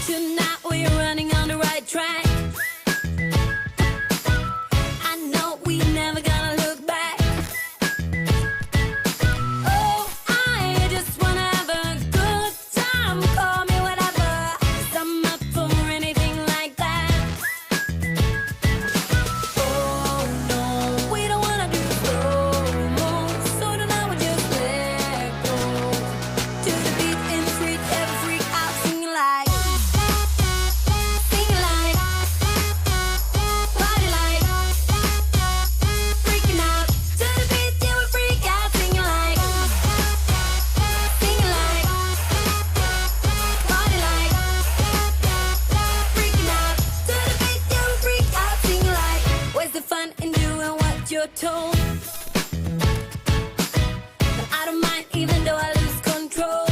Tonight we're running on the right track. I know we never gonna look back. Oh, I just wanna have a good time. Call me whatever, 'cause I'm up for anything like that. Oh no, we don't wanna do slow-mo, so tonight we just let go. To the beat and freak, every freak out, singing like, party like, freaking out. To the beat, yeah, we freak out, singing like, party like, freaking out. To the beat, yeah, we freak out, singing like. Where's the fun in doing what you're told? But I don't mind even though I lose control.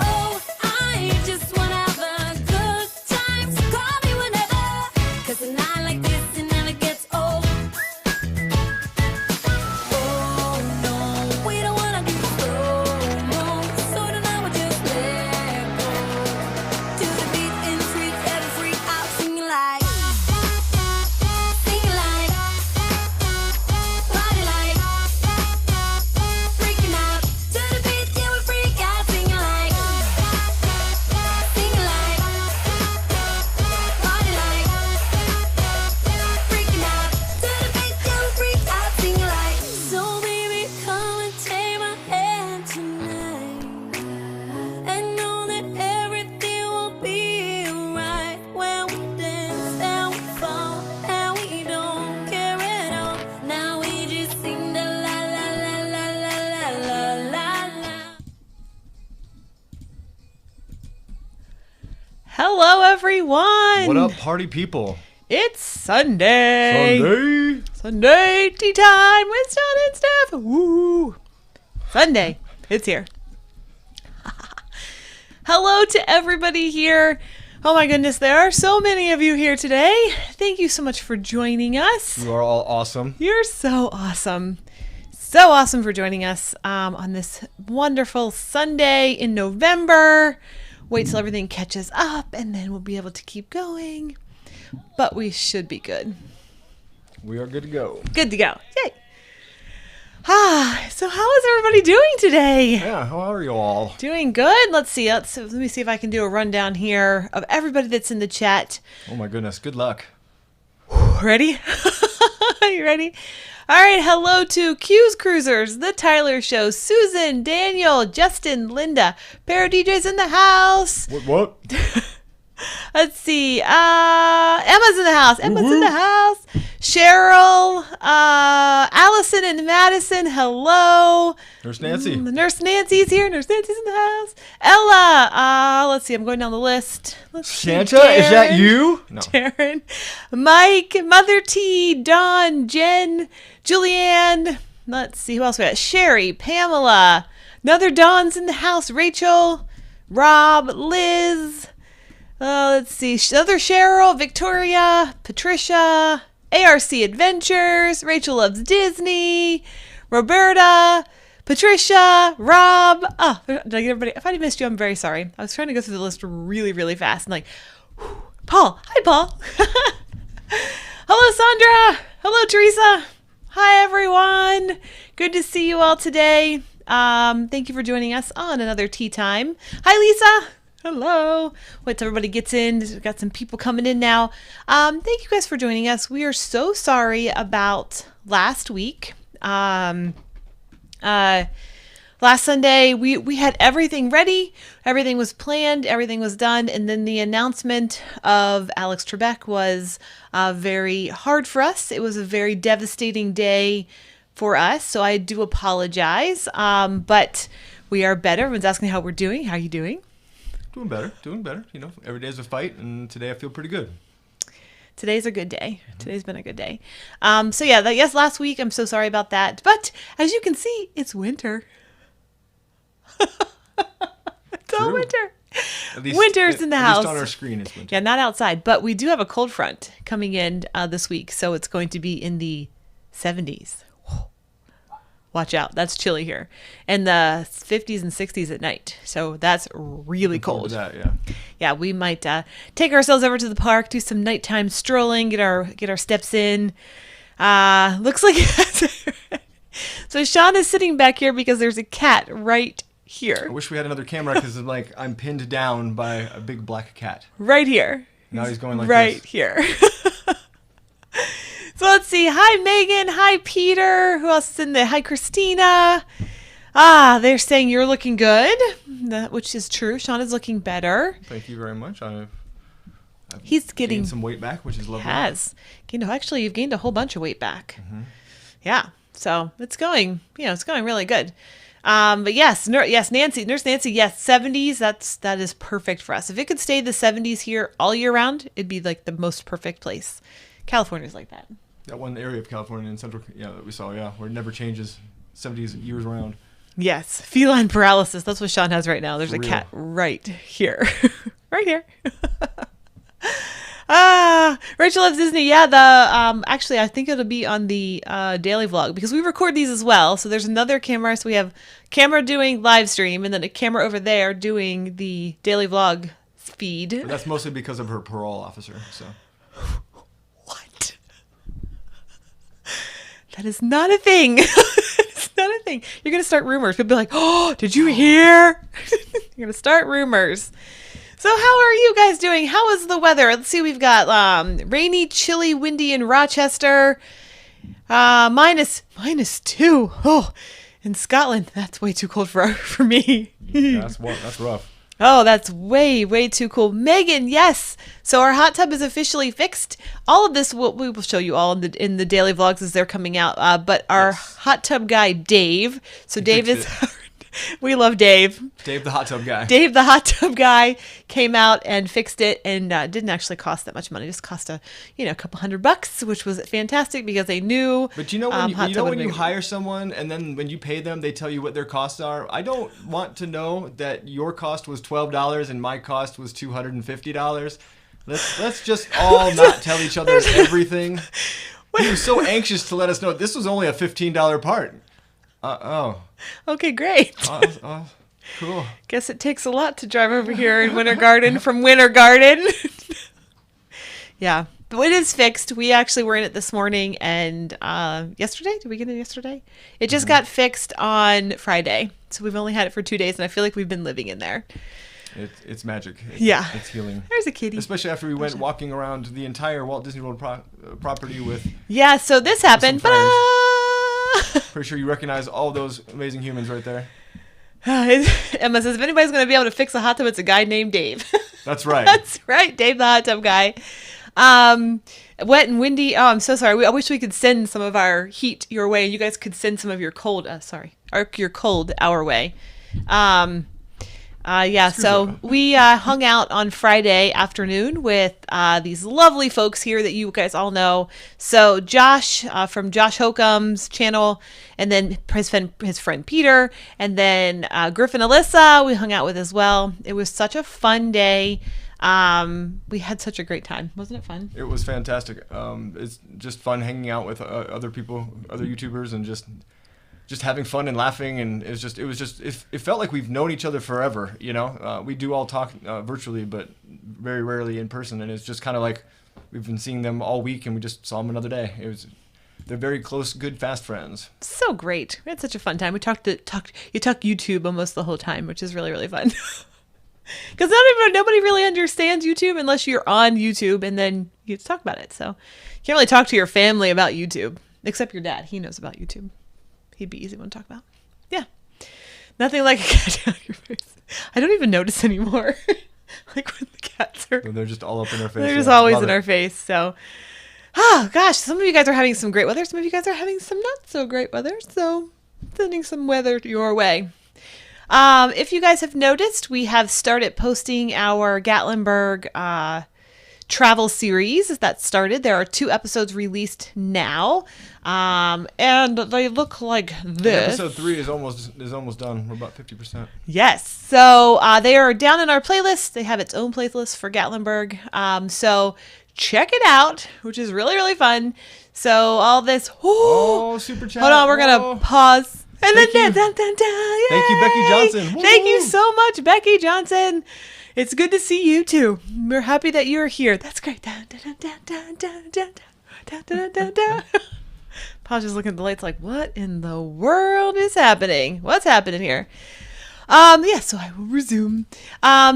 Oh, I just wanna have a good time. So call me whenever, 'cause a night like this, it never gets old. Oh no, we don't wanna do slow-mo, so tonight we just let go. To the beat and freak, every freak out, singing like, party like, freaking out. To the beat, yeah, we freak out, singing like, party like, freaking out. To the beat, yeah, we freak out, singing like. So baby, come and take my hand tonight, and know that everything will be alright when we dance and we fall and we don't care at all. Now we just sing the la la la la la la la la la. Hello, everyone. What up, party people? It's Sunday. Sunday. Sunday tea time with Sean and Stef. Woo. Sunday. It's here. Hello to everybody here. Oh my goodness, there are so many of you here today. Thank you so much for joining us. You are all awesome. You're so awesome. So awesome for joining us on this wonderful Sunday in November. Wait till everything catches up and then we'll be able to keep going. But we should be good. We are good to go. Good to go. Yay. So how is everybody doing today? Yeah, how are you all? Doing good. Let's see. Let me see if I can do a rundown here of everybody that's in the chat. Oh my goodness, good luck. Ready? Are you ready? All right. Hello to Q's Cruisers, The Tyler Show, Susan, Daniel, Justin, Linda, Para DJs in the house. What? Let's see. Emma's in the house. Emma's in the house. Cheryl, Allison and Madison. Hello. Nurse Nancy. Nurse Nancy's here. Nurse Nancy's in the house. Ella. Let's see. I'm going down the list. Let's see. Santa, is that you? No. Darren, Mike, Mother T, Dawn, Jen, Julianne. Let's see who else we got. Sherry, Pamela, another Dawn's in the house. Rachel, Rob, Liz. Let's see. Other Cheryl, Victoria, Patricia, ARC Adventures, Rachel Loves Disney, Roberta, Patricia, Rob. Oh, did I get everybody? If I missed you, I'm very sorry. I was trying to go through the list really, really fast and like, whew. Paul. Hi, Paul. Hello, Sandra. Hello, Teresa. Hi, everyone. Good to see you all today. Thank you for joining us on another tea time. Hi, Lisa. Hello. Wait till everybody gets in. We've got some people coming in now. Thank you guys for joining us. We are so sorry about last week. Last Sunday, we had everything ready. Everything was planned. Everything was done. And then the announcement of Alex Trebek was very hard for us. It was a very devastating day for us. So I do apologize. But we are better. Everyone's asking how we're doing. How are you doing? Doing better. You know, every day's a fight, and today I feel pretty good. Today's a good day. Today's been a good day. So yeah, yes, last week, I'm so sorry about that. But as you can see, it's winter. It's all winter. Winter's in the house. At least on our screen it's winter. Yeah, not outside. But we do have a cold front coming in this week. So it's going to be in the 70s. watch out. That's chilly here. And the 50s and 60s at night. So that's really cold. That, yeah. Yeah, we might take ourselves over to the park, do some nighttime strolling, get our steps in. Looks like so Sean is sitting back here because there's a cat right here. I wish we had another camera because I'm pinned down by a big black cat. Right here. Now he's going like right this. Here. So let's see. Hi, Megan. Hi, Peter. Who else is in there? Hi, Christina. They're saying you're looking good, which is true. Sean is looking better. Thank you very much. He's getting gained some weight back, which is lovely. Has. Actually, you've gained a whole bunch of weight back. Mm-hmm. Yeah. So it's going, it's going really good. But yes, Nurse Nancy, yes, 70s, that is perfect for us. If it could stay the 70s here all year round, it'd be like the most perfect place. California's like that. That one area of California in central, that we saw, where it never changes, 70s years round. Yes, feline paralysis. That's what Sean has right now. There's For a real. cat right here. Right here. Rachel loves Disney. Yeah, actually I think it'll be on the daily vlog because we record these as well. So there's another camera. So we have camera doing live stream and then a camera over there doing the daily vlog feed. But that's mostly because of her parole officer. So what? That is not a thing. It's not a thing. You're gonna start rumors. People be like, "Oh, did you hear?" You're gonna start rumors. So how are you guys doing? How is the weather? Let's see. We've got rainy, chilly, windy in Rochester. -2. Oh, in Scotland, that's way too cold for me. that's rough. Oh, that's way too cool. Megan, yes. So our hot tub is officially fixed. All of this we will show you all in the daily vlogs as they're coming out. But our hot tub guy, Dave. So Dave is... We love Dave. Dave the hot tub guy. Dave the hot tub guy came out and fixed it and didn't actually cost that much money. It just cost a couple $100, which was fantastic because they knew. But when you hire someone and then when you pay them, they tell you what their costs are. I don't want to know that your cost was $12 and my cost was $250. Let's just all not tell each other everything. He was so anxious to let us know this was only a $15 part. Okay, great. Cool. Guess it takes a lot to drive over here in Winter Garden from Winter Garden. Yeah, but it is fixed. We actually were in it this morning and yesterday. Did we get it yesterday? It just got fixed on Friday. So we've only had it for 2 days and I feel like we've been living in there. It's magic. It's healing. There's a kitty. Especially after we went walking around the entire Walt Disney World property with. Yeah, so this happened. Pretty sure you recognize all those amazing humans right there. Emma says, if anybody's going to be able to fix a hot tub, it's a guy named Dave. That's right. That's right, Dave the hot tub guy. Wet and windy. Oh, I'm so sorry. I wish we could send some of our heat your way, and you guys could send some of your cold. Your cold our way. So we hung out on Friday afternoon with these lovely folks here that you guys all know. So Josh from Josh Hokum's channel, and then his friend Peter, and then Griffin Alyssa we hung out with as well. It was such a fun day. We had such a great time. Wasn't it fun? It was fantastic. It's just fun hanging out with other people, other YouTubers, and just having fun and laughing, and it felt like we've known each other forever. We do all talk virtually, but very rarely in person, and it's just kind of like we've been seeing them all week, and we just saw them another day. They're very close, good, fast friends. So great. We had such a fun time. We talked YouTube almost the whole time, which is really, really fun. Because nobody really understands YouTube unless you're on YouTube, and then you get to talk about it. So you can't really talk to your family about YouTube, except your dad. He knows about YouTube. He'd be easy one to talk about. Yeah. Nothing like a cat down your face. I don't even notice anymore. Like when the cats are... They're just all up in our face. They're just always in our face. So, gosh, some of you guys are having some great weather. Some of you guys are having some not so great weather. So, sending some weather your way. If you guys have noticed, we have started posting our Gatlinburg travel series that started. There are 2 episodes released now, and they look like this. Episode 3 is almost done. We're about 50%. Yes, so they are down in our playlist. They have its own playlist for Gatlinburg. So check it out, which is really, really fun. So all this. Oh, super chat. Hold on, we're gonna pause. And then Thank you. Thank you, Becky Johnson. Thank you Woo! so much, Becky Johnson. It's good to see you too. We're happy that you're here. That's great. Paul's just looking at the lights like, what in the world is happening? What's happening here? Yeah, so I will resume.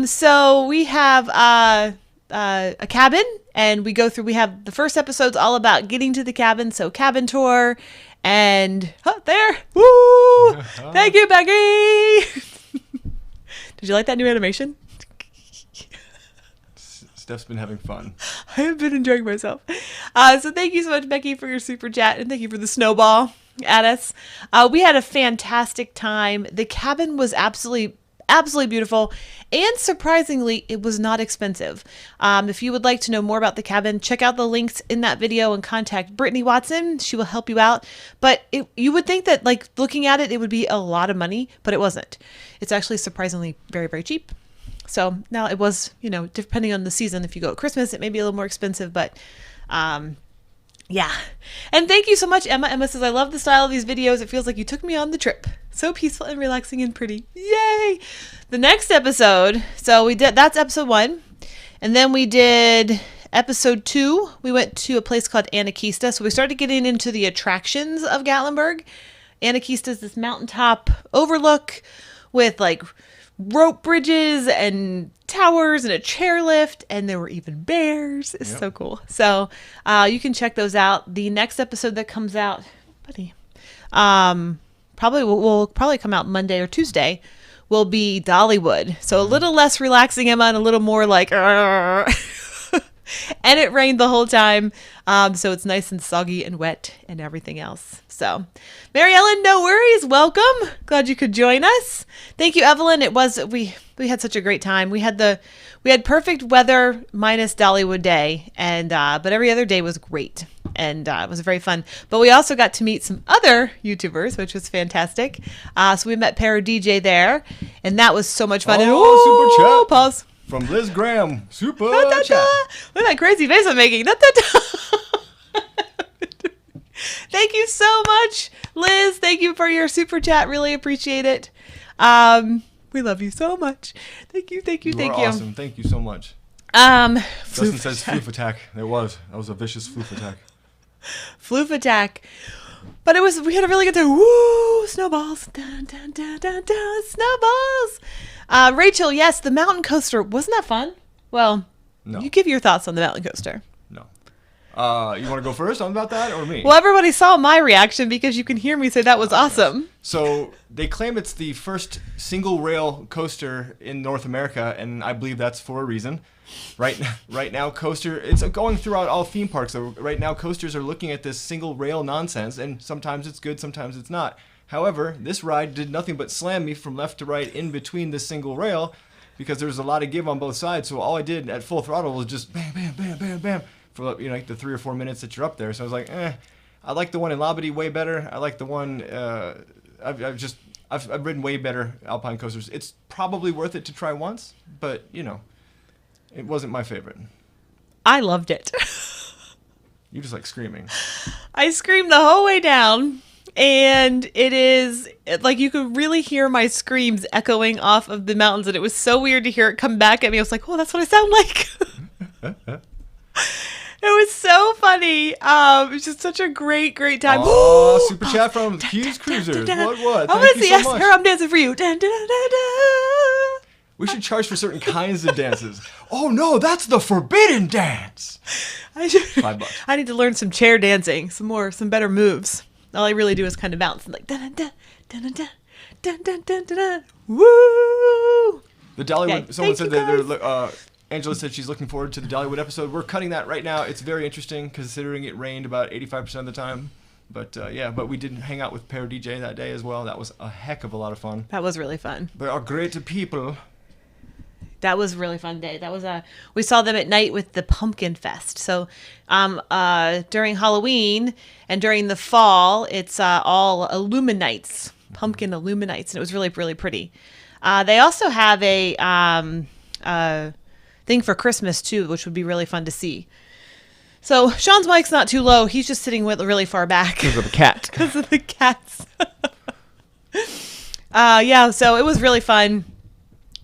So we have a cabin, and we go through, we have the first episode's all about getting to the cabin, so cabin tour, and there, woo! Thank you, Becky! Did you like that new animation? Steph's been having fun. I have been enjoying myself. So thank you so much, Becky, for your super chat, and thank you for the snowball at us. We had a fantastic time. The cabin was absolutely beautiful, and surprisingly, it was not expensive. If you would like to know more about the cabin, check out the links in that video and contact Brittany Watson. She will help you out. But you would think that, like, looking at it, it would be a lot of money, but it wasn't. It's actually surprisingly very, very cheap. So now it was, depending on the season, if you go at Christmas, it may be a little more expensive, but yeah. And thank you so much, Emma. Emma says, I love the style of these videos. It feels like you took me on the trip. So peaceful and relaxing and pretty. Yay! The next episode, that's episode 1. And then we did episode 2. We went to a place called Anakista. So we started getting into the attractions of Gatlinburg. Anakista is this mountaintop overlook with like rope bridges and towers and a chairlift, and there were even bears. It's so cool. So you can check those out. The next episode that comes out, buddy, probably will probably come out Monday or Tuesday, will be Dollywood. So a little less relaxing, Emma, and a little more like and it rained the whole time, so it's nice and soggy and wet and everything else. So Mary Ellen, no worries, welcome, glad you could join us. Thank you, Evelyn. It was we had such a great time. We had perfect weather minus Dollywood Day, and but every other day was great, and it was very fun. But we also got to meet some other YouTubers, which was fantastic. So we met Para DJ there, and that was so much fun. Super chat. Pause. From Liz Graham, super Da, da, chat. da. Look at that crazy face I'm making. Da, da, da. Thank you so much, Liz. Thank you for your super chat. Really appreciate it. We love you so much. Thank you. You are awesome. Thank you so much. Justin says floof attack. That was a vicious floof attack. Floof attack. But we had a really good time. Woo! Snowballs. Dun, dun, dun, dun, dun. Snowballs. Rachel, yes, the mountain coaster. Wasn't that fun? Well, No. You give your thoughts on the mountain coaster. No. You want to go first on about that or me? Well, everybody saw my reaction because you can hear me say that was awesome. Yes. So they claim it's the first single rail coaster in North America, and I believe that's for a reason. Right now, it's going throughout all theme parks. So right now, coasters are looking at this single rail nonsense, and sometimes it's good, sometimes it's not. However, this ride did nothing but slam me from left to right in between this single rail, because there was a lot of give on both sides. So all I did at full throttle was just bam, bam, bam, bam, bam for like the 3 or 4 minutes that you're up there. So I was like, I like the one in Labadee way better. I like the one I've ridden way better Alpine coasters. It's probably worth it to try once, but it wasn't my favorite. I loved it. You just like screaming. I screamed the whole way down, and it is like you could really hear my screams echoing off of the mountains, and it was so weird to hear it come back at me. I was like, oh, that's what I sound like. It was so funny. It was just such a great time. Oh, super chat from Hughes Cruisers. What? I want to see yes, here I'm dancing for you. Dun, dun, dun, dun, dun. We should charge for certain kinds of dances. Oh no, that's the forbidden dance. $5. I need to learn some chair dancing, some better moves. All I really do is kind of bounce and like dun dun dun dun dun dun dun dun dun dun. Woo! The Dollywood. Okay, Someone thank said you that Angela said she's looking forward to the Dollywood episode. We're cutting that right now. It's very interesting considering it rained about 85% of the time. But but we did hang out with Para DJ that day as well. That was a heck of a lot of fun. That was really fun. They are great people. That was a really fun day. That was we saw them at night with the Pumpkin Fest. So during Halloween and during the fall, it's all Illuminites, pumpkin Illuminites, and it was really, really pretty. They also have a thing for Christmas too, which would be really fun to see. So Sean's mic's not too low. He's just sitting really far back. Because of the cat. Because of the cats. Yeah, so it was really fun.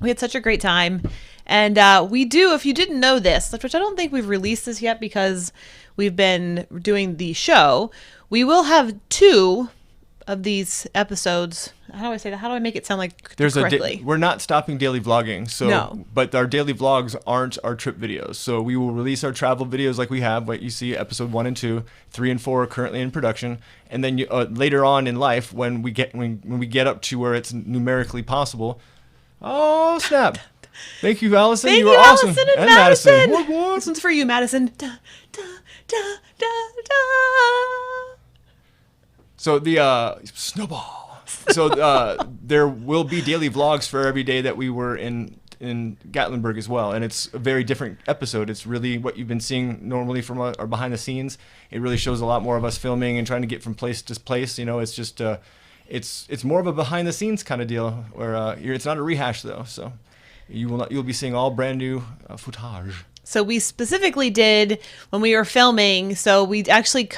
We had such a great time. And we do, if you didn't know this, which I don't think we've released this yet because we've been doing the show, we will have 2 of these episodes. How do I say that? How do I make it sound like correctly? We're not stopping daily vlogging, so No. But our daily vlogs aren't our trip videos. So we will release our travel videos like we have, what you see, episode 1 and 2, 3 and 4 are currently in production, and then later on in life, when we get up to where it's numerically possible. Oh snap! Thank you, Allison. Thank you you, were awesome. Allison and Madison. What? This one's for you, Madison. Da, da, da, da, da. So the snowball. So there will be daily vlogs for every day that we were in Gatlinburg as well, and it's a very different episode. It's really what you've been seeing normally from our behind the scenes. It really shows a lot more of us filming and trying to get from place to place. You know, it's just it's more of a behind the scenes kind of deal where it's not a rehash though. So you'll be seeing all brand new footage. So we specifically did when we were filming. So we actually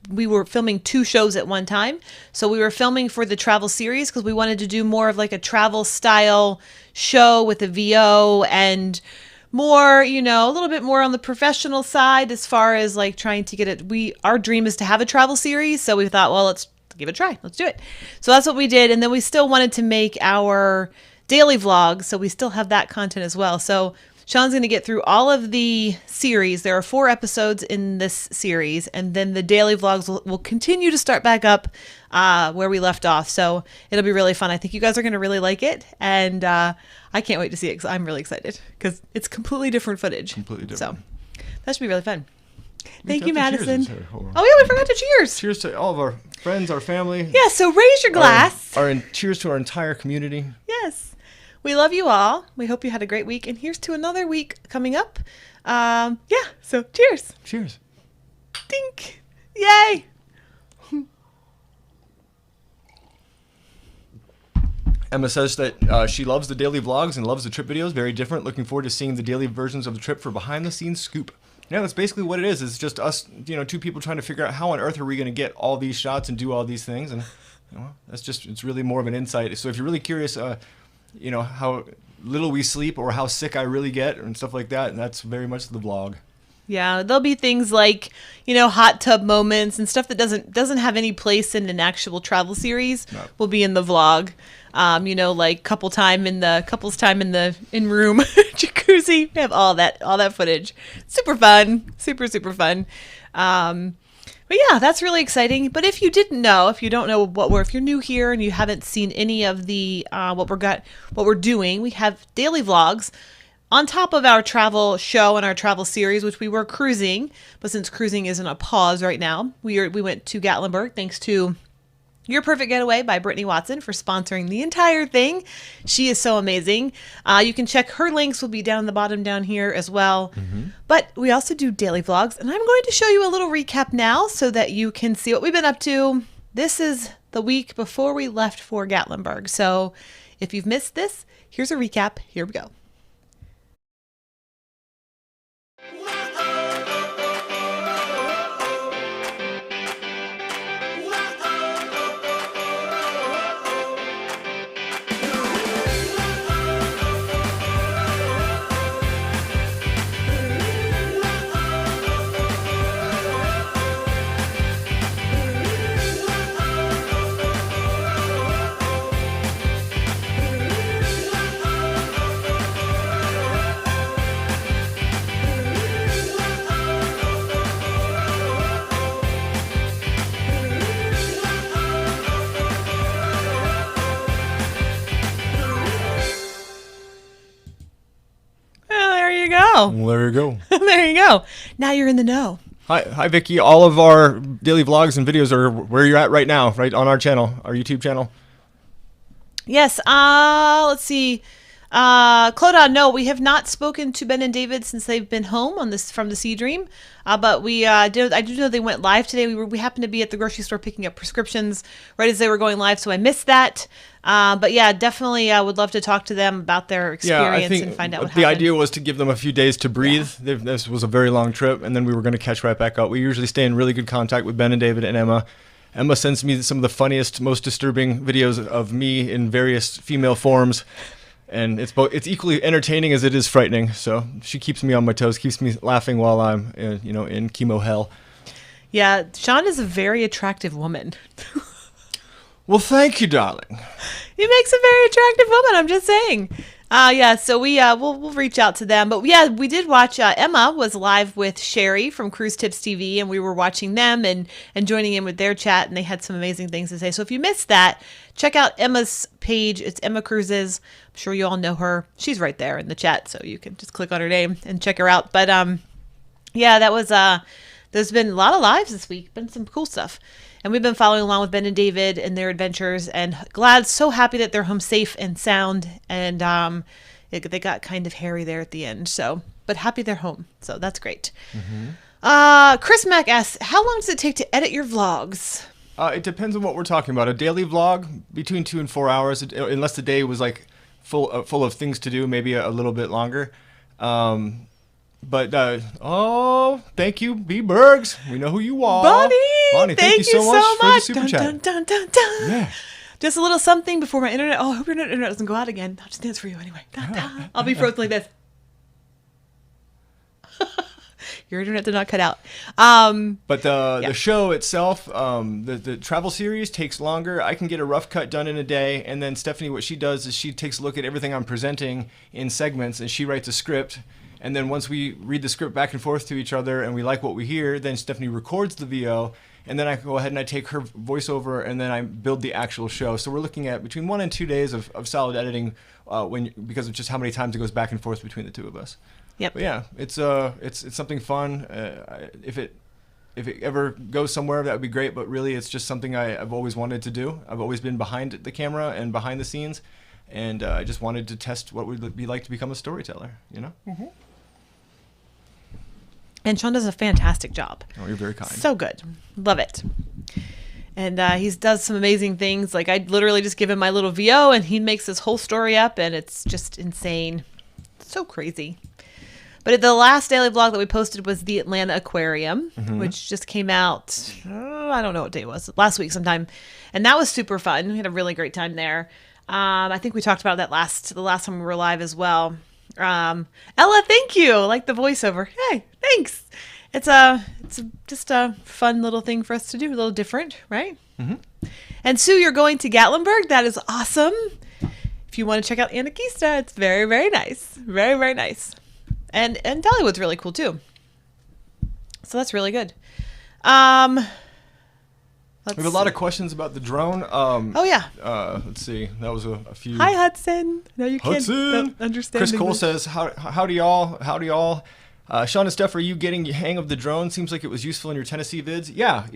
we were filming 2 shows at one time. So we were filming for the travel series because we wanted to do more of like a travel style show with a VO and more, a little bit more on the professional side as far as like trying to get it. Our dream is to have a travel series. So we thought, well, let's give it a try. Let's do it. So that's what we did. And then we still wanted to make our daily vlog. So we still have that content as well. So Sean's going to get through all of the series. There are 4 episodes in this series, and then the daily vlogs will continue to start back up where we left off. So it'll be really fun. I think you guys are going to really like it, and I can't wait to see it because I'm really excited because it's completely different footage. Completely different. So that should be really fun. Thank you, have to Madison. cheers. Oh, yeah, we forgot to cheers. Cheers to all of our friends, our family. Yeah, so raise your glass. Cheers to our entire community. Yes. We love you all. We hope you had a great week. And here's to another week coming up. So cheers. Cheers. Dink. Yay. Emma says that she loves the daily vlogs and loves the trip videos. Very different. Looking forward to seeing the daily versions of the trip for behind the scenes scoop. Yeah, that's basically what it is. It's just us, 2 people trying to figure out how on earth are we going to get all these shots and do all these things. And it's really more of an insight. So if you're really curious, how little we sleep or how sick I really get and stuff like that, and that's very much the vlog. Yeah, there'll be things like, hot tub moments and stuff that doesn't have any place in an actual travel series. No. Will be in the vlog. Like couples time in the in-room jacuzzi. We have all that footage. Super fun. Super, super fun. But yeah, that's really exciting. But if you don't know if you're new here and you haven't seen any of the what we're doing, we have daily vlogs on top of our travel show and our travel series, which we were cruising. But since cruising is in a pause right now, we went to Gatlinburg thanks to Your Perfect Getaway by Brittany Watson for sponsoring the entire thing. She is so amazing. You can check her links will be down the bottom down here as well. Mm-hmm. But we also do daily vlogs, and I'm going to show you a little recap now so that you can see what we've been up to. This is the week before we left for Gatlinburg. So if you've missed this, here's a recap. Here we go. Well, there you go. There you go. Now you're in the know. Hi, Vicky. All of our daily vlogs and videos are where you're at right now, right on our channel, our YouTube channel. Yes. Let's see. Clodagh, no, we have not spoken to Ben and David since they've been home from the Sea Dream. But I do know they went live today. We happened to be at the grocery store picking up prescriptions right as they were going live, so I missed that. But yeah, definitely I would love to talk to them about their experience and find out what happened. The idea was to give them a few days to breathe. Yeah. This was a very long trip, and then we were going to catch right back up. We usually stay in really good contact with Ben and David and Emma. Emma sends me some of the funniest, most disturbing videos of me in various female forms. And it's equally entertaining as it is frightening. So she keeps me on my toes, keeps me laughing while I'm, in chemo hell. Yeah, Sean is a very attractive woman. Well, thank you, darling. He makes a very attractive woman. I'm just saying. So we'll reach out to them. But yeah, we did watch. Emma was live with Sherry from Cruise Tips TV, and we were watching them and joining in with their chat, and they had some amazing things to say. So if you missed that, check out Emma's page. It's Emma Cruises. I'm sure you all know her. She's right there in the chat, so you can just click on her name and check her out. But yeah, that was there's been a lot of lives this week. Been some cool stuff. And we've been following along with Ben and David and their adventures, and so happy that they're home safe and sound. And they got kind of hairy there at the end. But happy they're home. So that's great. Mm-hmm. Chris Mack asks, how long does it take to edit your vlogs? It depends on what we're talking about. A daily vlog, between 2 and 4 hours, unless the day was like full of things to do, maybe a little bit longer. But thank you, B. Bergs. We know who you are. Bonnie, thank you so much for the super dun, chat. dun, dun, dun, dun. Yeah. Just a little something before my internet. Oh, I hope your internet doesn't go out again. I'll just dance for you anyway. Dun, dun. I'll be frozen like this. Your internet did not cut out. But the show itself, the travel series takes longer. I can get a rough cut done in a day, and then Stephanie, what she does is she takes a look at everything I'm presenting in segments, and she writes a script. And then once we read the script back and forth to each other and we like what we hear, then Stephanie records the VO, and then I go ahead and I take her voiceover, and then I build the actual show. So we're looking at between 1 and 2 days of solid editing because of just how many times it goes back and forth between the two of us. Yep. But yeah, it's something fun. If it ever goes somewhere, that would be great. But really, it's just something I've always wanted to do. I've always been behind the camera and behind the scenes, and I just wanted to test what it would be like to become a storyteller. Mm-hmm. And Sean does a fantastic job. Oh, you're very kind. So good. Love it. And he does some amazing things. Like, I literally just give him my little VO, and he makes this whole story up, and it's just insane. So crazy. But the last daily vlog that we posted was the Atlanta Aquarium, which just came out, I don't know what day it was, last week sometime. And that was super fun. We had a really great time there. I think we talked about that the last time we were live as well. Ella, thank you. Like the voiceover. Hey, thanks. It's just a fun little thing for us to do, a little different, right? Mm-hmm. And Sue, you're going to Gatlinburg. That is awesome. If you want to check out Anarchista, it's very, very nice. Very, very nice. And Dollywood's really cool too. So that's really good. We have a lot of questions about the drone. Oh yeah. Let's see. That was a few. Hi Hudson. No, you Hudson. can't understand. Chris Cole English. says, "How do y'all? Sean and Steph, are you getting hang of the drone? Seems like it was useful in your Tennessee vids. Yeah.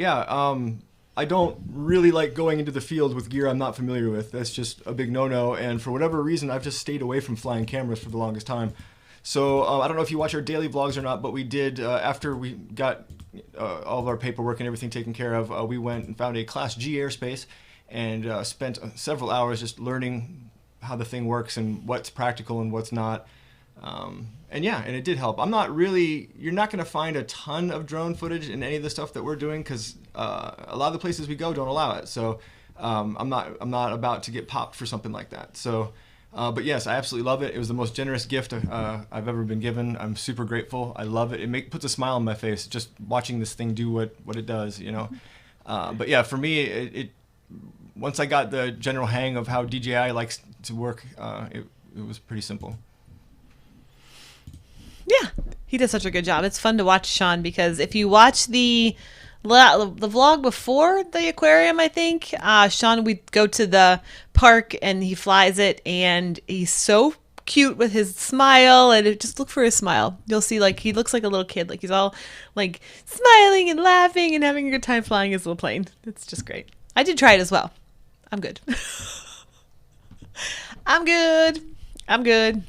I don't really like going into the field with gear I'm not familiar with. That's just a big no-no. And for whatever reason, I've just stayed away from flying cameras for the longest time. So I don't know if you watch our daily vlogs or not, but we did, after we got all of our paperwork and everything taken care of, we went and found a Class G airspace and spent several hours just learning how the thing works and what's practical and what's not. And it did help. You're not going to find a ton of drone footage in any of the stuff that we're doing because a lot of the places we go don't allow it. So I'm not about to get popped for something like that. So. But yes, I absolutely love it. It was the most generous gift I've ever been given. I'm super grateful. I love it. It puts a smile on my face just watching this thing do what it does, But yeah, for me, it once I got the general hang of how DJI likes to work, it was pretty simple. Yeah, he does such a good job. It's fun to watch Sean because if you watch the vlog before the aquarium, I think Sean, we go to the park and he flies it, and he's so cute with his smile, and just look for his smile. You'll see he looks like a little kid, like he's all like smiling and laughing and having a good time flying his little plane. It's just great. I did try it as well. I'm good. I'm good.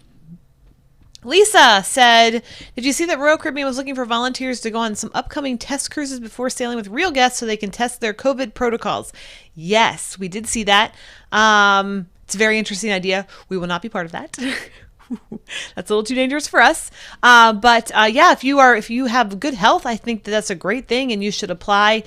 Lisa said, did you see that Royal Caribbean was looking for volunteers to go on some upcoming test cruises before sailing with real guests so they can test their COVID protocols? Yes, we did see that. It's a very interesting idea. We will not be part of that. That's a little too dangerous for us. But if you have good health, I think that's a great thing and you should apply.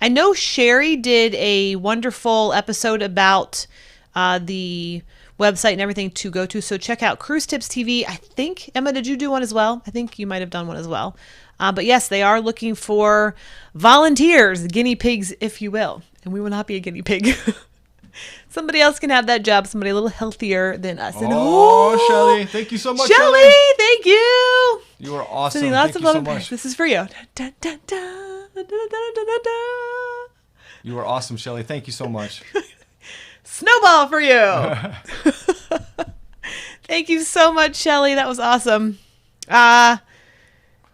I know Sherry did a wonderful episode about the website and everything to go to. So check out Cruise Tips TV. I think, Emma, did you do one as well? I think you might have done one as well. But yes, they are looking for volunteers, guinea pigs, if you will. And we will not be a guinea pig. Somebody else can have that job. Somebody a little healthier than us. And Shelly, thank you so much, Shelly, thank you. You are awesome. Sending lots Thank of you love so and much. prayers. This is for you. Da, da, da, da, da, da, da, da. You are awesome, Shelly. Thank you so much. Snowball for you. Thank you so much, Shelly. That was awesome.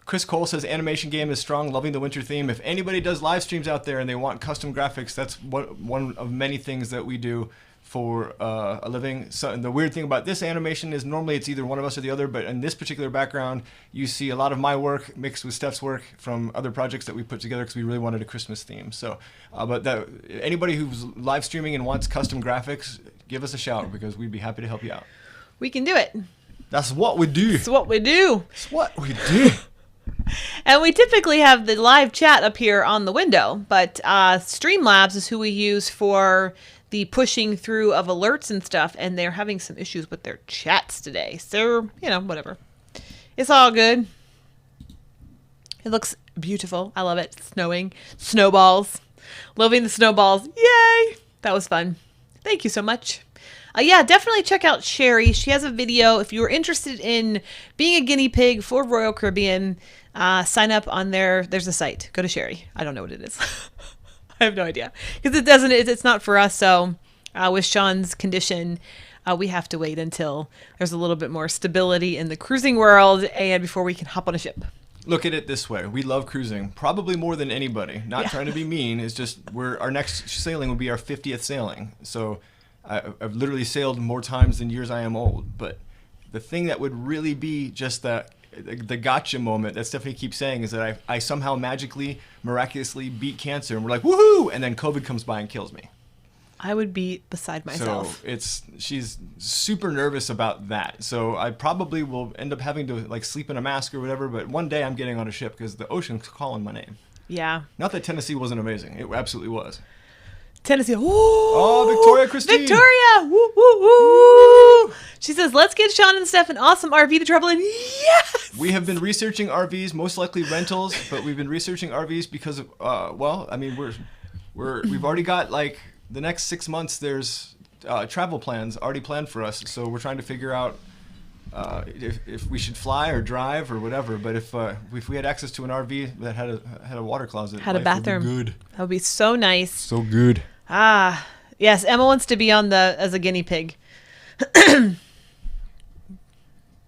Chris Cole says animation game is strong, loving the winter theme. If anybody does live streams out there and they want custom graphics, that's one of many things that we do for a living. So, and the weird thing about this animation is normally it's either one of us or the other, but in this particular background, you see a lot of my work mixed with Steph's work from other projects that we put together because we really wanted a Christmas theme. So, but anybody who's live streaming and wants custom graphics, give us a shout because we'd be happy to help you out. We can do it. That's what we do. It's what we do. It's what we do. And we typically have the live chat up here on the window, but Streamlabs is who we use for the pushing through of alerts and stuff, and they're having some issues with their chats today. So, whatever. It's all good. It looks beautiful. I love it. Snowing. Snowballs. Loving the snowballs. Yay! That was fun. Thank you so much. Yeah, definitely check out Sherry. She has a video. If you're interested in being a guinea pig for Royal Caribbean, sign up on there. There's a site. Go to Sherry. I don't know what it is. I have no idea because it's not for us. So with Sean's condition, we have to wait until there's a little bit more stability in the cruising world and before we can hop on a ship. Look at it this way. We love cruising, probably more than anybody. Not trying to be mean. It's just our next sailing will be our 50th sailing. So I've literally sailed more times than years I am old. But the thing that would really be just the gotcha moment that Stephanie keeps saying is that I somehow magically, miraculously beat cancer. And we're like, woohoo! And then COVID comes by and kills me. I would be beside myself. So she's super nervous about that. So I probably will end up having to sleep in a mask or whatever. But one day I'm getting on a ship because the ocean's calling my name. Yeah. Not that Tennessee wasn't amazing. It absolutely was. Tennessee. Ooh. Oh, Victoria Christine. Victoria. Woo, woo, woo. She says, let's get Sean and Steph an awesome RV to travel in. Yes. We have been researching RVs, most likely rentals, but we've been researching RVs because of, we've already got the next 6 months, there's travel plans already planned for us. So we're trying to figure out if we should fly or drive or whatever. But if we had access to an RV that had a water closet, had a bathroom, would be good. That would be so nice. So good. Yes. Emma wants to be on as a guinea pig.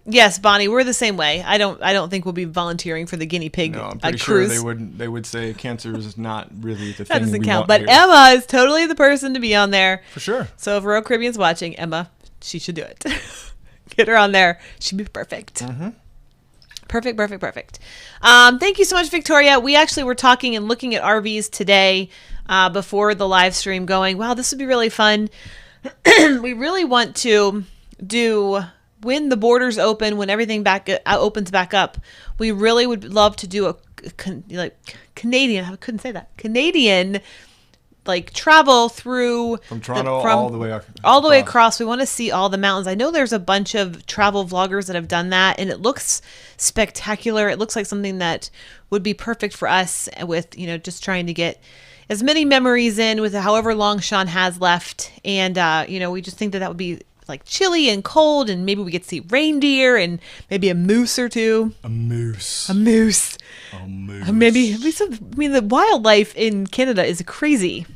Yes, Bonnie, we're the same way. I don't think we'll be volunteering for the guinea pig No, I'm pretty cruise. sure they would say cancer is not really the that thing doesn't we count. want But here. Emma is totally the person to be on there. For sure. So if Royal Caribbean's watching, Emma, she should do it. Get her on there. She'd be perfect. Mm-hmm. Perfect. Thank you so much, Victoria. We actually were talking and looking at RVs today before the live stream going, wow, this would be really fun. We really want to do, when the borders open, when everything opens back up, we really would love to do a Canadian, I couldn't say that, Canadian travel through from Toronto all the way across. We want to see all the mountains. I know there's a bunch of travel vloggers that have done that, and it looks spectacular. It looks like something that would be perfect for us with, just trying to get as many memories in with however long Sean has left. And, we just think that would be chilly and cold, and maybe we get to see reindeer and maybe a moose or two. A moose. Maybe the wildlife in Canada is crazy.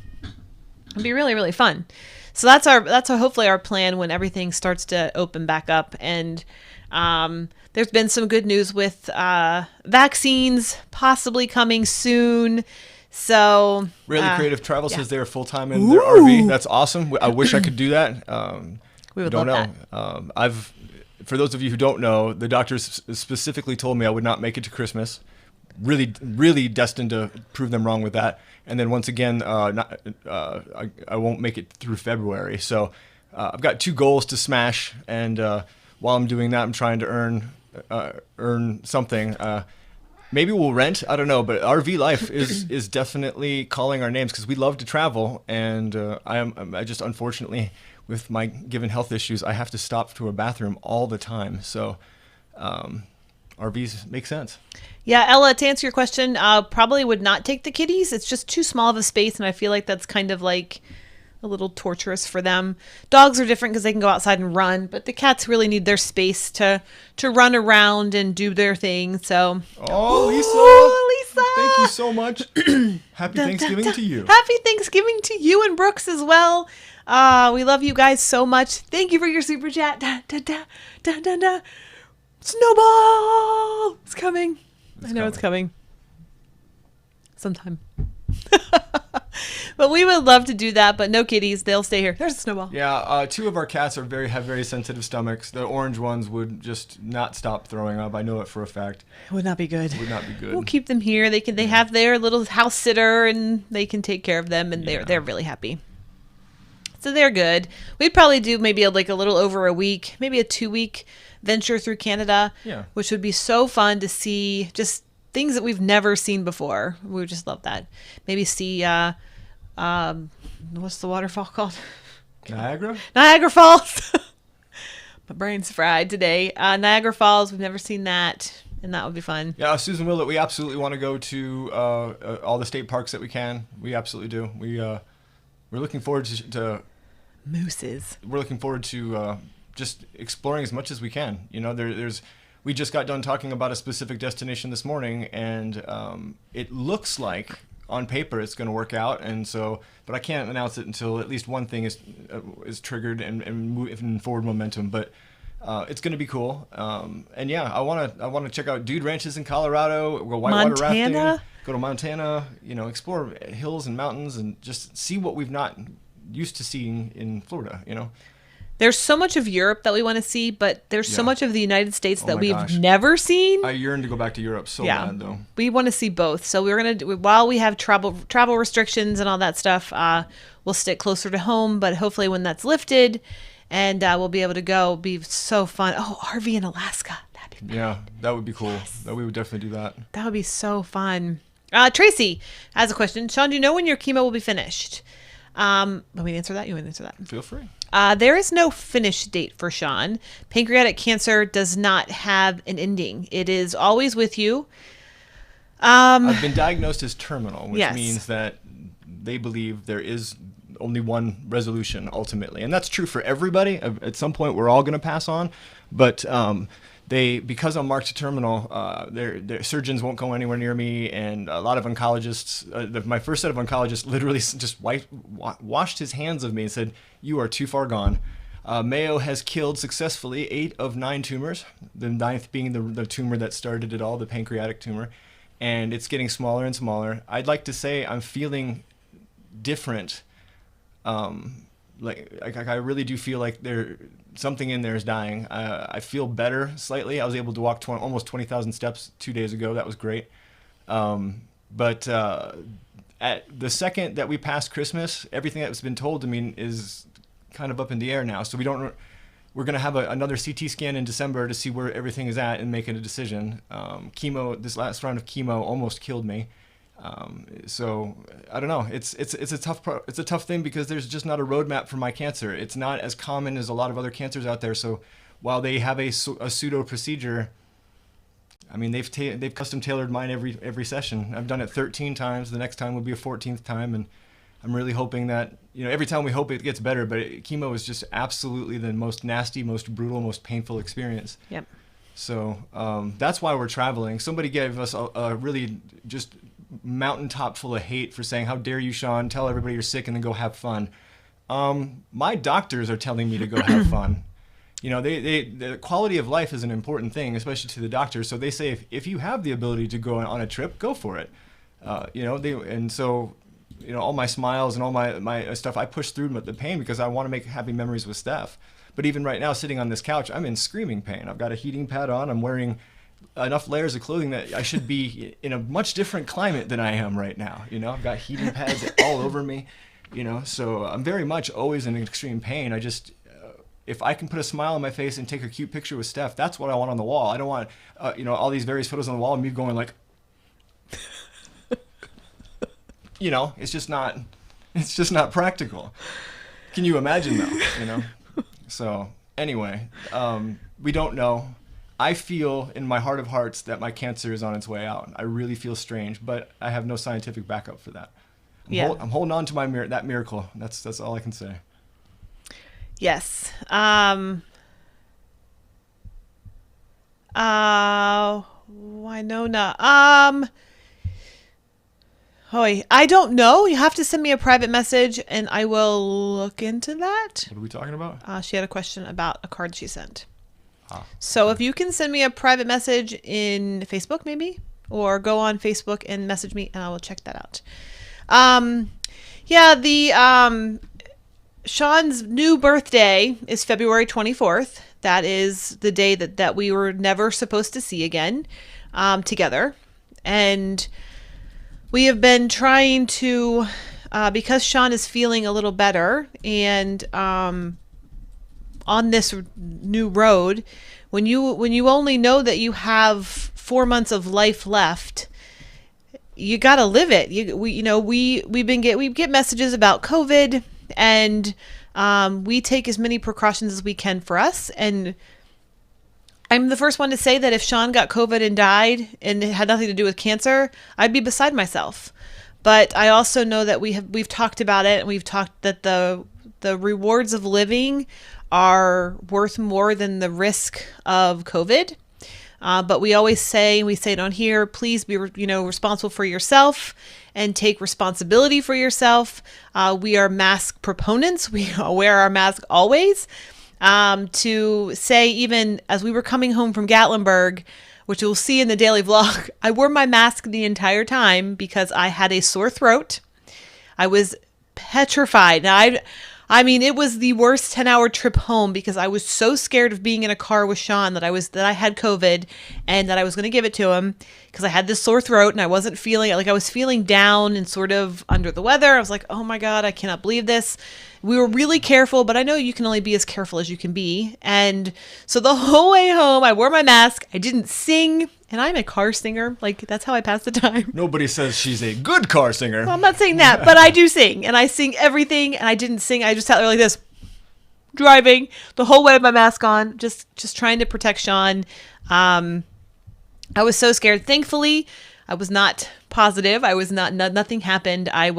It'd be really, really fun. So that's hopefully our plan when everything starts to open back up. And there's been some good news with vaccines possibly coming soon. So Really Creative Travel says they're full-time in their RV. That's awesome. I wish I could do that. We would don't love know. That. For those of you who don't know, the doctors specifically told me I would not make it to Christmas. Really, really destined to prove them wrong with that. And then once again, I won't make it through February. So I've got 2 goals to smash, and while I'm doing that, I'm trying to earn something. Maybe we'll rent. I don't know, but RV life is definitely calling our names because we love to travel, and I just unfortunately, with my given health issues, I have to stop to a bathroom all the time. So RVs make sense. Yeah, Ella, to answer your question, probably would not take the kitties. It's just too small of a space, and I feel like that's kind of like a little torturous for them. Dogs are different because they can go outside and run, but the cats really need their space to run around and do their thing. So, Lisa, Lisa, thank you so much. Happy Thanksgiving to you. Happy Thanksgiving to you and Brooks as well. We love you guys so much. Thank you for your super chat. Da, da, da, da, da, da. Snowball! It's coming. I know it's coming. Sometime. But we would love to do that, but no kitties. They'll stay here. There's a Snowball. Yeah, two of our cats have very sensitive stomachs. The orange ones would just not stop throwing up. I know it for a fact. It would not be good. Would not be good. We'll keep them here. They have their little house sitter, and they can take care of them, and they're really happy. So they're good. We'd probably do maybe a little over a week, maybe a 2-week venture through Canada, which would be so fun to see just things that we've never seen before. We would just love that. Maybe see, what's the waterfall called? Niagara Falls. My brain's fried today. Niagara Falls, we've never seen that, and that would be fun. Yeah, Susan Willett, we absolutely want to go to all the state parks that we can. We absolutely do. We're looking forward to mooses. We're looking forward to just exploring as much as we can. You know, we just got done talking about a specific destination this morning, and it looks like on paper it's going to work out, and so, but I can't announce it until at least one thing is triggered and move in forward momentum. But it's going to be cool, and yeah, I want to check out dude ranches in Colorado, go whitewater rafting, go to Montana, you know, explore hills and mountains, and just see what we've not used to seeing in Florida. You know. There's so much of Europe that we want to see, but there's so much of the United States that we've never seen. I yearn to go back to Europe so bad, though. We want to see both. So we're going to, while we have travel restrictions and all that stuff, we'll stick closer to home, but hopefully when that's lifted and we'll be able to go, it'll be so fun. Oh, RV in Alaska. That'd be fun. Yeah, that would be cool. Yes. We would definitely do that. That would be so fun. Tracy has a question. Sean, do you know when your chemo will be finished? Want me to answer that? You want to answer that? Feel free. There is no finish date for Sean. Pancreatic cancer does not have an ending. It is always with you. I've been diagnosed as terminal, which means that they believe there is only one resolution ultimately. And that's true for everybody. At some point, we're all going to pass on. But because I'm marked terminal, their surgeons won't go anywhere near me, and a lot of oncologists, my first set of oncologists literally just washed his hands of me and said, "You are too far gone." Mayo has killed successfully 8 of 9 tumors, the 9th being the tumor that started it all, the pancreatic tumor, and it's getting smaller and smaller. I'd like to say I'm feeling different. Like I really do feel like something in there is dying. I feel better slightly. I was able to walk almost 20,000 steps 2 days ago. That was great. But at the second that we passed Christmas, everything that's been told to me is kind of up in the air now. So we're going to have another CT scan in December to see where everything is at and making a decision. This last round of chemo almost killed me. So I don't know. It's a tough thing because there's just not a roadmap for my cancer. It's not as common as a lot of other cancers out there. So while they have a pseudo procedure, I mean they've custom tailored mine every session. I've done it 13 times. The next time will be a 14th time, and I'm really hoping that, you know, every time we hope it gets better. But chemo is just absolutely the most nasty, most brutal, most painful experience. Yep. So that's why we're traveling. Somebody gave us a really just mountaintop full of hate for saying, "How dare you, Sean, tell everybody you're sick and then go have fun." My doctors are telling me to go have fun. You know, the quality of life is an important thing, especially to the doctors. So they say, if you have the ability to go on a trip, go for it. You know, and so, you know, all my smiles and all my stuff, I push through the pain because I want to make happy memories with Steph. But even right now, sitting on this couch, I'm in screaming pain. I've got a heating pad on. I'm wearing enough layers of clothing that I should be in a much different climate than I am right now. You know, I've got heating pads all over me, you know, so I'm very much always in extreme pain. I just, if I can put a smile on my face and take a cute picture with Steph, that's what I want on the wall. I don't want, you know, all these various photos on the wall and me going like, it's just not practical. Can you imagine though? So anyway, we don't know. I feel in my heart of hearts that my cancer is on its way out. I really feel strange, but I have no scientific backup for that. I'm holding on to that miracle. That's all I can say. Yes. Winona. I don't know. You have to send me a private message, and I will look into that. What are we talking about? She had a question about a card she sent. So if you can send me a private message in Facebook, maybe, or go on Facebook and message me, and I will check that out. Sean's new birthday is February 24th. That is the day that we were never supposed to see again together. And we have been trying to, because Sean is feeling a little better and on this new road, when you only know that you have 4 months of life left, you got to live it. We get messages about COVID, and we take as many precautions as we can for us. And I'm the first one to say that if Sean got COVID and died and it had nothing to do with cancer, I'd be beside myself. But I also know that we've talked about it, and we've talked that the rewards of living are worth more than the risk of COVID. But we always say, we say it on here, please be, responsible for yourself and take responsibility for yourself. We are mask proponents. We wear our mask always. To say, even as we were coming home from Gatlinburg, which you'll see in the daily vlog, I wore my mask the entire time because I had a sore throat. I was petrified. Now, it was the worst 10-hour trip home because I was so scared of being in a car with Sean that I had COVID and that I was going to give it to him because I had this sore throat and I wasn't feeling like I was feeling down and sort of under the weather. I was like, oh my God, I cannot believe this. We were really careful, but I know you can only be as careful as you can be. And so the whole way home, I wore my mask. I didn't sing. And I'm a car singer. Like, that's how I pass the time. Nobody says she's a good car singer. Well, I'm not saying that, but I do sing. And I sing everything. And I didn't sing. I just sat there like this, driving the whole way with my mask on, just trying to protect Sean. I was so scared. Thankfully, I was not positive. I was not, nothing happened. I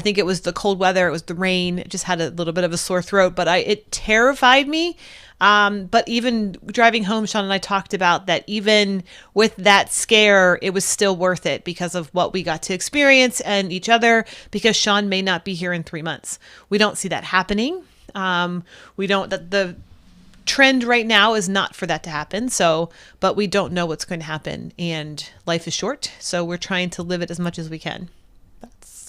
think it was the cold weather. It was the rain. It just had a little bit of a sore throat, but it terrified me. But even driving home, Sean and I talked about that even with that scare, it was still worth it because of what we got to experience and each other, because Sean may not be here in 3 months. We don't see that happening. The trend right now is not for that to happen. But we don't know what's going to happen, and life is short. So we're trying to live it as much as we can.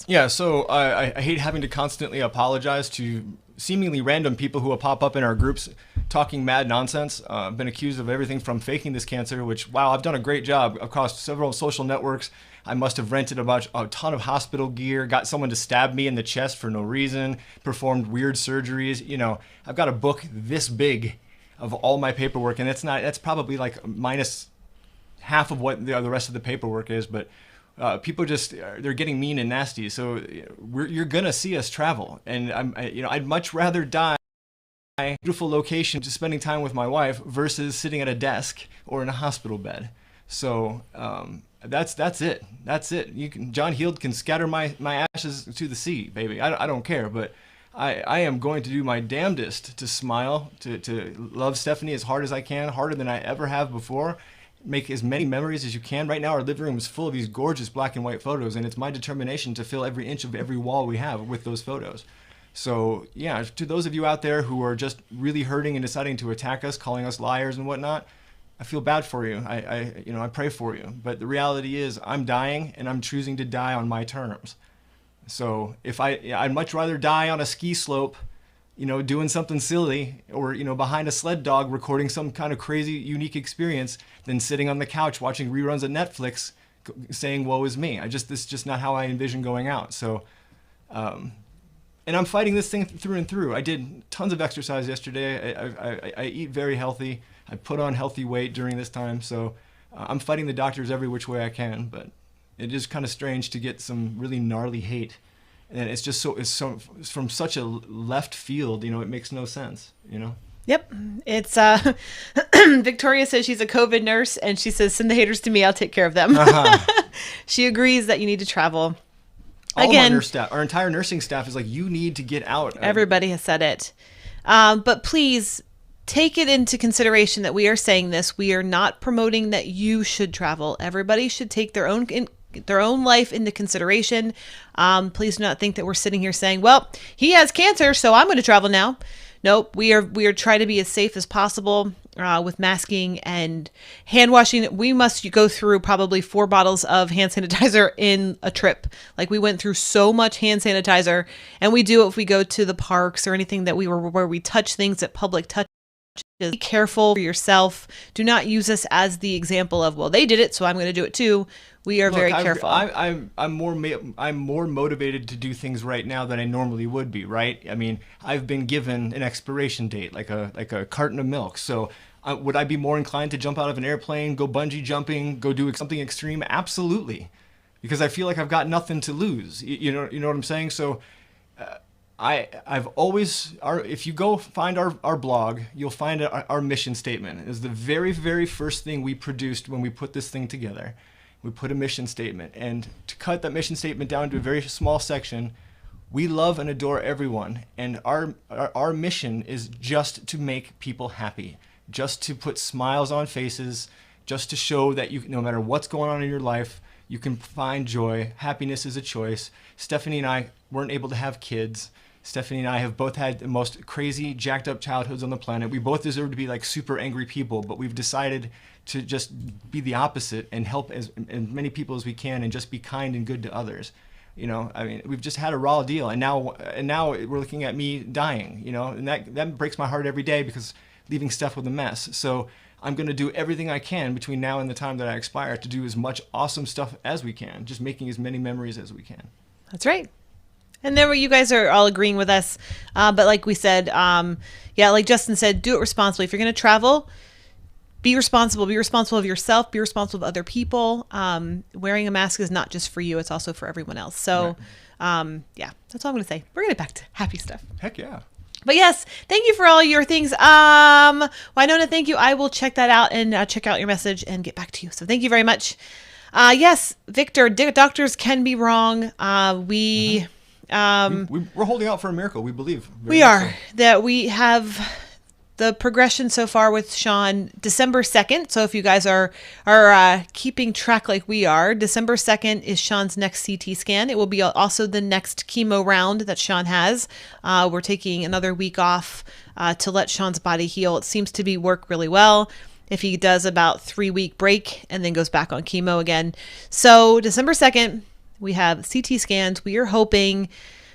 Yeah. So I hate having to constantly apologize to seemingly random people who will pop up in our groups talking mad nonsense. I've been accused of everything from faking this cancer, which, wow, I've done a great job across several social networks. I must have rented a ton of hospital gear, got someone to stab me in the chest for no reason, performed weird surgeries. I've got a book this big of all my paperwork, and that's probably like minus half of what the rest of the paperwork is, but people they're getting mean and nasty. So you're gonna see us travel, and I'd much rather die in a beautiful location just spending time with my wife versus sitting at a desk or in a hospital bed. So that's it. John Heald can scatter my ashes to the sea, baby. I don't care, but I am going to do my damnedest to smile, to love Stephanie as hard as I can, harder than I ever have before. Make as many memories as you can. Right now, our living room is full of these gorgeous black and white photos, and it's my determination to fill every inch of every wall we have with those photos. So, yeah, to those of you out there who are just really hurting and deciding to attack us, calling us liars and whatnot, I feel bad for you. I pray for you. But the reality is, I'm dying, and I'm choosing to die on my terms. So, I'd much rather die on a ski slope, doing something silly, or, behind a sled dog recording some kind of crazy, unique experience than sitting on the couch watching reruns of Netflix saying, woe is me. This is just not how I envision going out. So, and I'm fighting this thing through and through. I did tons of exercise yesterday. I eat very healthy. I put on healthy weight during this time. So I'm fighting the doctors every which way I can, but It is kind of strange to get some really gnarly hate, and it's from such a left field. It makes no sense. Yep. It's Victoria says she's a COVID nurse, and she says, send the haters to me. I'll take care of them. She agrees that you need to travel. All of our nurse staff, our entire nursing staff is like, you need to get out. Everybody has said it. But please take it into consideration that we are saying this. We are not promoting that you should travel. Everybody should take their own life into consideration. Please do not think that we're sitting here saying, well, he has cancer, so I'm going to travel now. Nope, we are trying to be as safe as possible with masking and hand washing. We must go through probably 4 bottles of hand sanitizer in a trip. Like, we went through so much hand sanitizer, and we do it if we go to the parks or anything where we touch things at public touch. Be careful for yourself. Do not use us as the example of, well, they did it, so I'm going to do it too. We are very careful. I'm more motivated to do things right now than I normally would be. Right? I mean, I've been given an expiration date, like a carton of milk. So, would I be more inclined to jump out of an airplane, go bungee jumping, go do something extreme? Absolutely, because I feel like I've got nothing to lose. You know what I'm saying? So. I've always, if you go find our blog, you'll find our mission statement. It is the very, very first thing we produced when we put this thing together. We put a mission statement, and to cut that mission statement down to a very small section, we love and adore everyone, and our mission is just to make people happy, just to put smiles on faces, just to show that no matter what's going on in your life, you can find joy. Happiness is a choice. Stephanie and I weren't able to have kids. Stephanie and I have both had the most crazy, jacked up childhoods on the planet. We both deserve to be like super angry people, but we've decided to just be the opposite and help as many people as we can and just be kind and good to others. I mean, we've just had a raw deal, and now we're looking at me dying, and that breaks my heart every day, because leaving Steph with a mess. So I'm going to do everything I can between now and the time that I expire to do as much awesome stuff as we can, just making as many memories as we can. That's right. And then you guys are all agreeing with us. But like we said, like Justin said, do it responsibly. If you're going to travel, be responsible. Be responsible of yourself. Be responsible of other people. Wearing a mask is not just for you. It's also for everyone else. So, right. That's all I'm going to say. We're going to get back to happy stuff. Heck yeah. But yes, thank you for all your things. Winona, thank you. I will check that out and check out your message and get back to you. So thank you very much. Yes, Victor, doctors can be wrong. We're holding out for a miracle. We believe. We are. That we have the progression so far with Sean, December 2nd. So if you guys are keeping track like we are, December 2nd is Sean's next CT scan. It will be also the next chemo round that Sean has. We're taking another week off to let Sean's body heal. It seems to work really well. If he does about 3-week break and then goes back on chemo again. So December 2nd, we have CT scans. We are hoping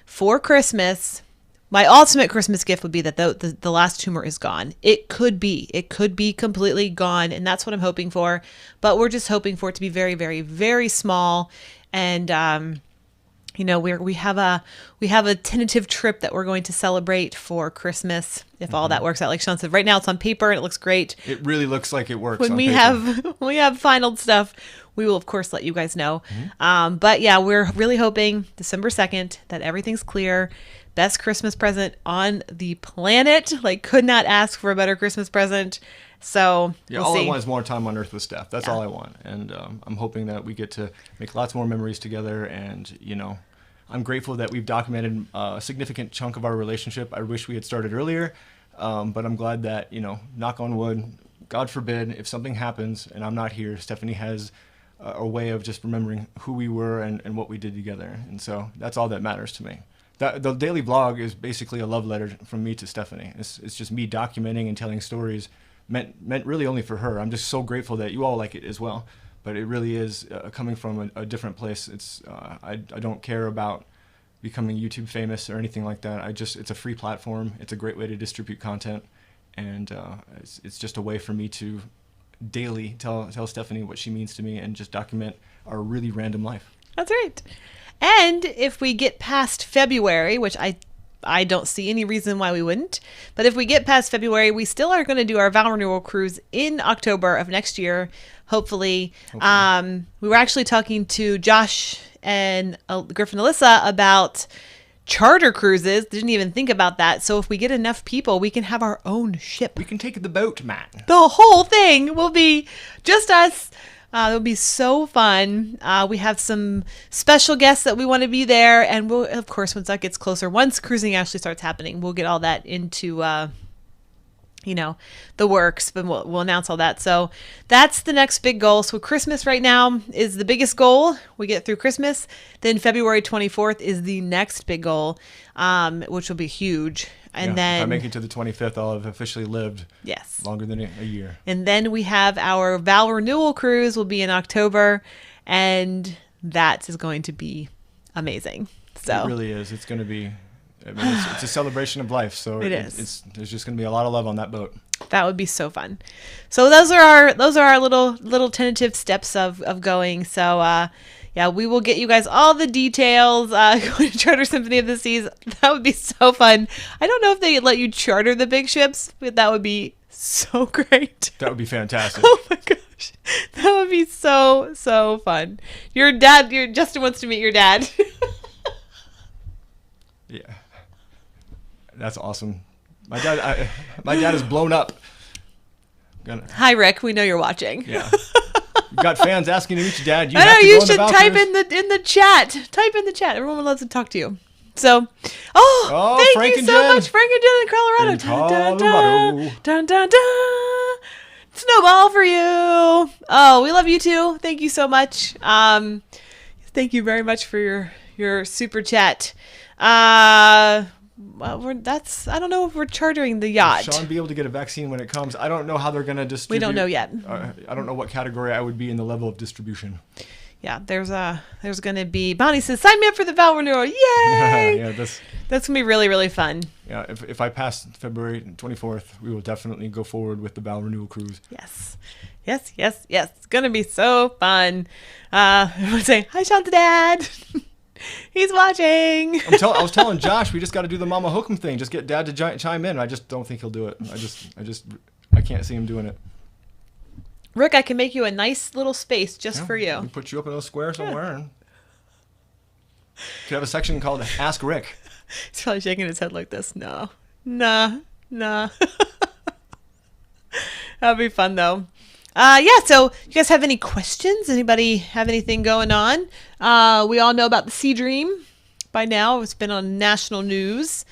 for Christmas. My ultimate Christmas gift would be that the last tumor is gone. It could be completely gone, and that's what I'm hoping for. But we're just hoping for it to be very, very, very small. And we have a tentative trip that we're going to celebrate for Christmas if all that works out. Like Sean said, right now it's on paper and it looks great. It really looks like it works. When we have final stuff, we will of course let you guys know. But yeah, we're really hoping December 2nd that everything's clear. Best Christmas present on the planet. Like, could not ask for a better Christmas present. So yeah, all I want is more time on Earth with Steph. That's all I want. And I'm hoping that we get to make lots more memories together. And I'm grateful that we've documented a significant chunk of our relationship. I wish we had started earlier, but I'm glad that, knock on wood, God forbid, if something happens and I'm not here, Stephanie has a way of just remembering who we were and what we did together. And so that's all that matters to me. The daily vlog is basically a love letter from me to Stephanie. It's just me documenting and telling stories meant really only for her. I'm just so grateful that you all like it as well. But it really is coming from a different place. It's I don't care about becoming YouTube famous or anything like that. It's a free platform. It's a great way to distribute content, and it's just a way for me to daily tell Stephanie what she means to me and just document our really random life. That's right. And if we get past February, which I I don't see any reason why we wouldn't. But if we get past February, we still are going to do our vow renewal cruise in October of next year, hopefully. We were actually talking to Josh and Griffin and Alyssa about charter cruises. Didn't even think about that. So if we get enough people, we can have our own ship. We can take the boat, man. The whole thing will be just us. It'll be so fun. We have some special guests that we want to be there. And we'll, of course, once that gets closer, once cruising actually starts happening, we'll get all that into, the works, but we'll announce all that. So that's the next big goal. So Christmas right now is the biggest goal. We get through Christmas. Then February 24th is the next big goal, which will be huge. And then if I make it to the 25th, I'll have officially lived longer than a year. And then we have our vow renewal cruise will be in October, and that is going to be amazing. So it really is. It's going to be. I mean, it's a celebration of life. So there's just going to be a lot of love on that boat. That would be so fun. So those are our little tentative steps of going. So we will get you guys all the details. Going to Charter Symphony of the Seas. That would be so fun. I don't know if they let you charter the big ships, but that would be so great. That would be fantastic. Oh my gosh. That would be so fun. Justin wants to meet your dad. Yeah. That's awesome. My dad is blown up. Hi, Rick. We know you're watching. Yeah. You've got fans asking to meet your dad. I know you should type in the chat. Type in the chat. Everyone loves to talk to you. So, thank Frank you and so Jen. much, Frank and Jen in Colorado. In Colorado. Dun, dun, dun. Snowball for you. Oh, we love you too. Thank you so much. Thank you very much for your super chat. Well, I don't know if we're chartering the yacht. Will Sean be able to get a vaccine when it comes? I don't know how they're going to distribute. We don't know yet. I don't know what category I would be in the level of distribution. Yeah, there's going to be. Bonnie says, "Sign me up for the vow renewal!" Yay! Yeah, that's gonna be really, really fun. Yeah, if I pass February 24th, we will definitely go forward with the vow renewal cruise. Yes. It's gonna be so fun. I would say, "Hi, Sean's dad." He's watching. I was telling Josh, we just got to do the Mama Hook'em thing. Just get Dad to chime in. I just don't think he'll do it. I can't see him doing it. Rick, I can make you a nice little space just for you. We put you up in a square somewhere. And could have a section called Ask Rick. He's probably shaking his head like this. No. Nah. That'd be fun though. So you guys have any questions? Anybody have anything going on? We all know about the Sea Dream by now. It's been on national news.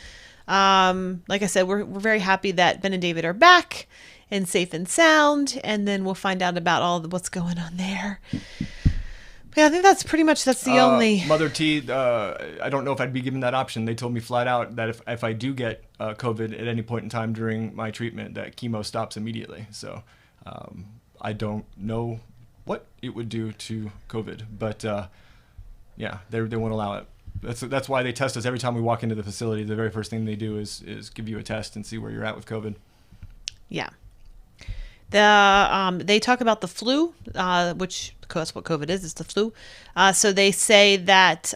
Like I said, we're very happy that Ben and David are back and safe and sound. And then we'll find out about what's going on there. But yeah, I think that's the only. Mother T, I don't know if I'd be given that option. They told me flat out that if I do get COVID at any point in time during my treatment, that chemo stops immediately. So I don't know what it would do to COVID, but they won't allow it. That's why they test us every time we walk into the facility. The very first thing they do is give you a test and see where you're at with COVID. Yeah. They talk about the flu, which that's what COVID is. It's the flu. So they say that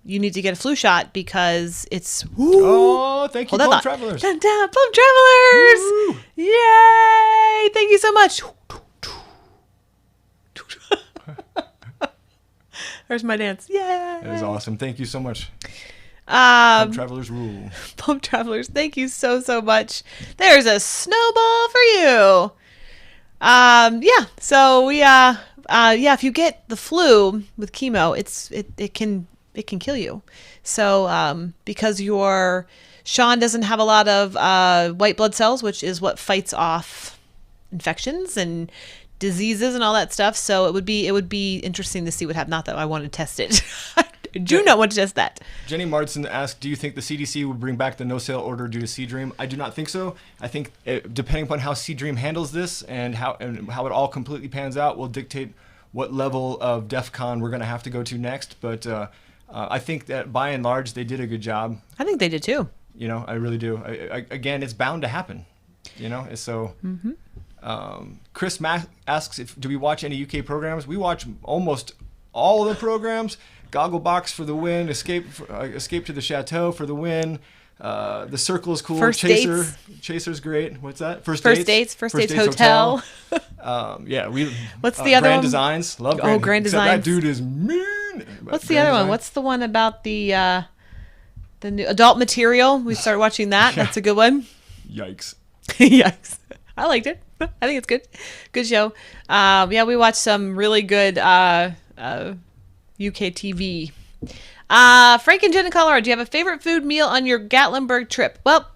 you need to get a flu shot because it's. Oh, thank you, Plum Travelers. Dun, dun, Plum Travelers! Woo. Yay! Thank you so much. There's my dance. Yay! That is awesome. Thank you so much. Plum Travelers rule. Plum Travelers, thank you so much. There's a snowball for you. So we if you get the flu with chemo, it can kill you. So because Sean doesn't have a lot of white blood cells, which is what fights off infections and diseases and all that stuff. So it would be interesting to see what happens. Not that I want to test it. I do not want to test that. Jenny Martson asked, do you think the CDC will bring back the no-sale order due to Sea Dream? I do not think so. I think depending upon how Sea Dream handles this and how it all completely pans out will dictate what level of DEF CON we're going to have to go to next. But I think that by and large, they did a good job. I think they did too. I really do. Again, it's bound to happen. So... Mm-hmm. Chris asks, do we watch any UK programs? We watch almost all of the programs. Gogglebox for the win, Escape to the Chateau for the win, The Circle is cool. First Dates. Chaser's great. What's that? First Dates Hotel. Yeah, What's the other Grand one? Designs. Love Grand Except Designs. That dude is mean. What's the other one? What's the one about the new Adult Material? We started watching that. Yeah. That's a good one. Yikes. Yikes. I liked it. I think it's good. Good show. Yeah, we watched some really good UK TV. Frank and Jen in Colorado, do you have a favorite food meal on your Gatlinburg trip? Well,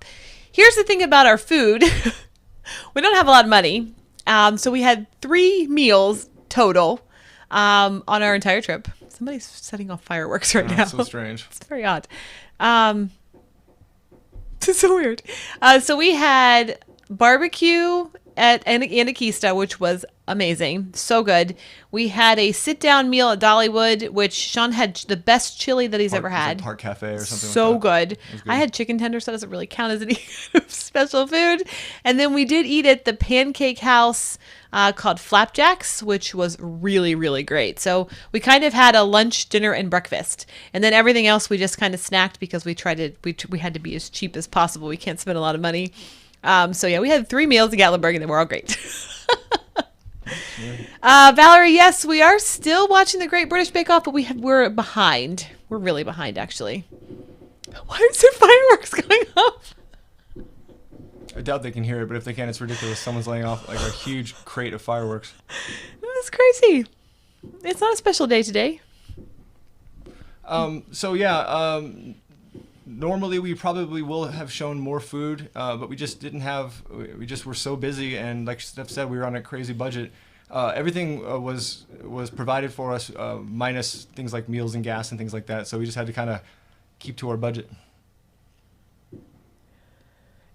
here's the thing about our food. We don't have a lot of money. So we had 3 meals total on our entire trip. Somebody's setting off fireworks right now. That's so strange. It's very odd. It's so weird. So we had barbecue at Anakista, which was amazing. So good. We had a sit-down meal at Dollywood, which Sean had the best chili that he's ever had. Park Cafe or something So like that. good. It was I had chicken tenders, so that doesn't really count as any kind of special food. And then we did eat at the pancake house called Flapjacks, which was really, really great. So we kind of had a lunch, dinner, and breakfast. And then everything else we just kind of snacked because we had to be as cheap as possible. We can't spend a lot of money. So yeah, we had 3 meals in Gatlinburg and they were all great. Valerie, yes, we are still watching the Great British Bake Off, but we're behind. We're really behind, actually. Why is there fireworks going off? I doubt they can hear it, but if they can, it's ridiculous. Someone's laying off like a huge crate of fireworks. That's crazy. It's not a special day today. So yeah, normally we probably will have shown more food, but we just didn't have. We just were so busy, and like Steph said, we were on a crazy budget. Everything was provided for us, minus things like meals and gas and things like that. So we just had to kind of keep to our budget.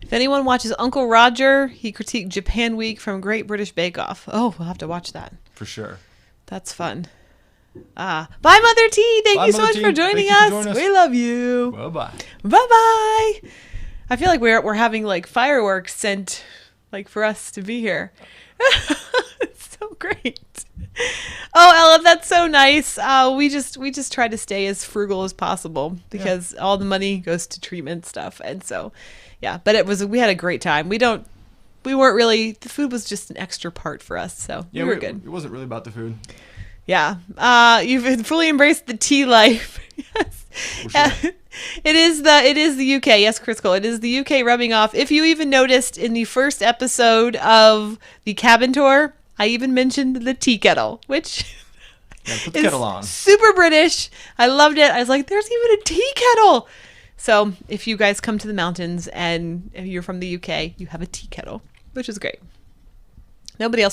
If anyone watches Uncle Roger, he critiqued Japan Week from Great British Bake Off. Oh, we'll have to watch that. For sure. That's fun. Bye, Mother T. Thank you so much for joining us. We love you. Bye-bye. Bye-bye. I feel like we're having like fireworks sent like for us to be here. It's so great. Oh, Ella, that's so nice. We just try to stay as frugal as possible because all the money goes to treatment stuff. And so, yeah, but we had a great time. We weren't really, the food was just an extra part for us. So we were good. It wasn't really about the food. Yeah. You've fully embraced the tea life. Yes. Sure. It is the UK. Yes, Chris Cole. It is the UK rubbing off. If you even noticed in the first episode of the cabin tour, I even mentioned the tea kettle, which Put the kettle on. Super British. I loved it. I was like, there's even a tea kettle. So if you guys come to the mountains and if you're from the UK, you have a tea kettle, which is great. Nobody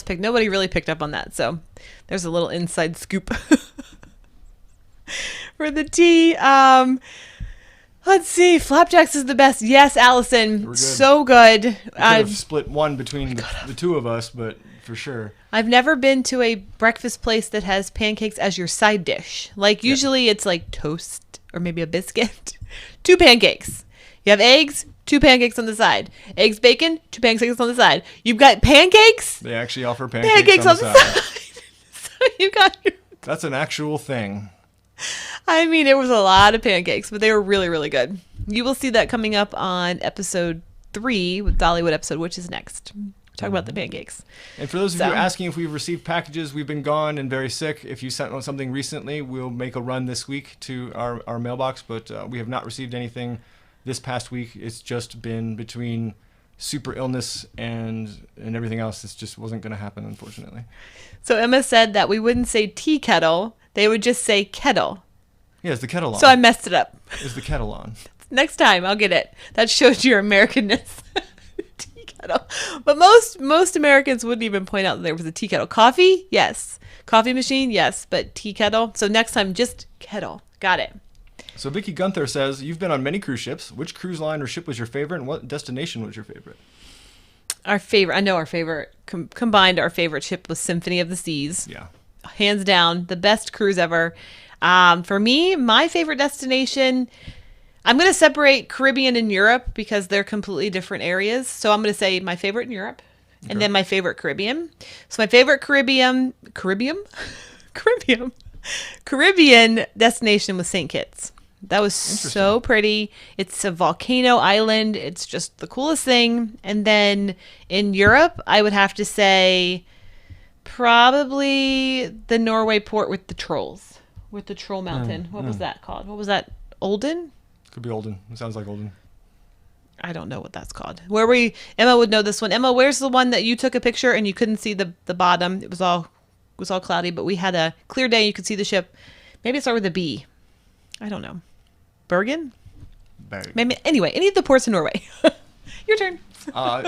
really picked up on that. So there's a little inside scoop for the tea. Let's see. Flapjacks is the best. Yes, Allison. Good. So good. We could have split one between the two of us, but for sure. I've never been to a breakfast place that has pancakes as your side dish. Like usually it's like toast or maybe a biscuit. 2 pancakes. You have eggs, 2 pancakes on the side. Eggs, bacon, 2 pancakes on the side. You've got pancakes. They actually offer pancakes on the side. So you got That's an actual thing. I mean, it was a lot of pancakes, but they were really, really good. You will see that coming up on episode 3 with Dollywood episode, which is next. Talk about the pancakes. And for those of you asking if we've received packages, we've been gone and very sick. If you sent something recently, we'll make a run this week to our mailbox, but we have not received anything this past week. It's just been between super illness and everything else. This just wasn't going to happen, unfortunately. So Emma said that we wouldn't say tea kettle. They would just say kettle. Yeah, is the kettle on? So I messed it up. Is the kettle on? Next time, I'll get it. That shows your Americanness. Tea kettle. But most Americans wouldn't even point out that there was a tea kettle. Coffee? Yes. Coffee machine? Yes. But tea kettle? So next time, just kettle. Got it. So Vicky Gunther says, you've been on many cruise ships. Which cruise line or ship was your favorite, and what destination was your favorite? Our favorite, combined our favorite ship was Symphony of the Seas. Yeah. Hands down, the best cruise ever. For me, my favorite destination, I'm going to separate Caribbean and Europe because they're completely different areas. So I'm going to say my favorite in Europe and then my favorite Caribbean. So my favorite Caribbean destination was St. Kitts. That was so pretty. It's a volcano island. It's just the coolest thing. And then in Europe, I would have to say probably the Norway port with the trolls, with the troll mountain. What was that called? What was that? Olden? Could be Olden. It sounds like Olden. I don't know what that's called. Emma would know this one. Emma, where's the one that you took a picture and you couldn't see the bottom? It was all cloudy, but we had a clear day. You could see the ship. Maybe it started with a B. I don't know. Bergen? Maybe. Anyway, any of the ports in Norway. Your turn.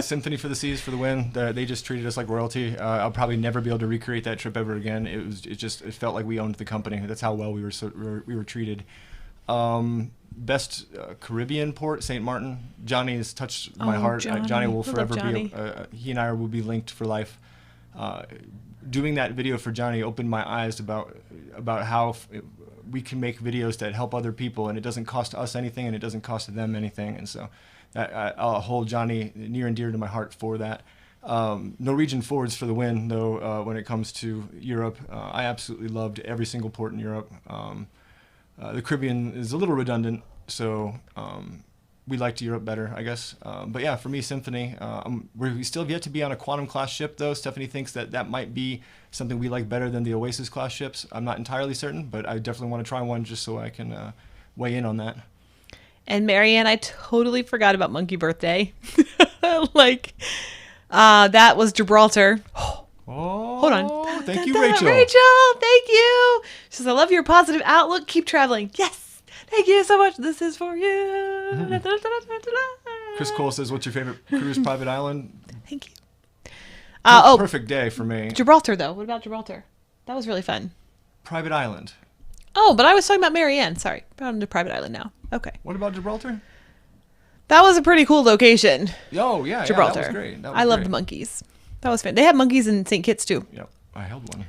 Symphony for the Seas for the win. They just treated us like royalty. I'll probably never be able to recreate that trip ever again. It felt like we owned the company. That's how well we were treated. Best Caribbean port, St. Martin. Johnny has touched my heart. Johnny will forever be. He and I will be linked for life. Doing that video for Johnny opened my eyes about how we can make videos that help other people, and it doesn't cost us anything, and it doesn't cost them anything. And so I'll hold Johnny near and dear to my heart for that. Norwegian Fords for the win, though. When it comes to Europe, I absolutely loved every single port in Europe. The Caribbean is a little redundant, so we liked Europe better, I guess. But yeah, for me, Symphony. We still have yet to be on a Quantum class ship, though. Stephanie thinks that might be something we like better than the Oasis class ships. I'm not entirely certain, but I definitely want to try one just so I can weigh in on that. And Marianne, I totally forgot about Monkey Birthday. That was Gibraltar. Oh, hold on. Thank you, Rachel. Rachel, thank you. She says, I love your positive outlook. Keep traveling. Yes. Thank you so much. This is for you. Chris Cole says, what's your favorite cruise private island? Thank you. Perfect day for me. Gibraltar, though. What about Gibraltar? That was really fun. Private island. Oh, but I was talking about Marianne. Sorry. Brought him to private island now. Okay. What about Gibraltar? That was a pretty cool location. Oh, yeah. Gibraltar. Yeah, that was great. I love the monkeys. That was fun. They have monkeys in St. Kitts, too. Yep. I held one.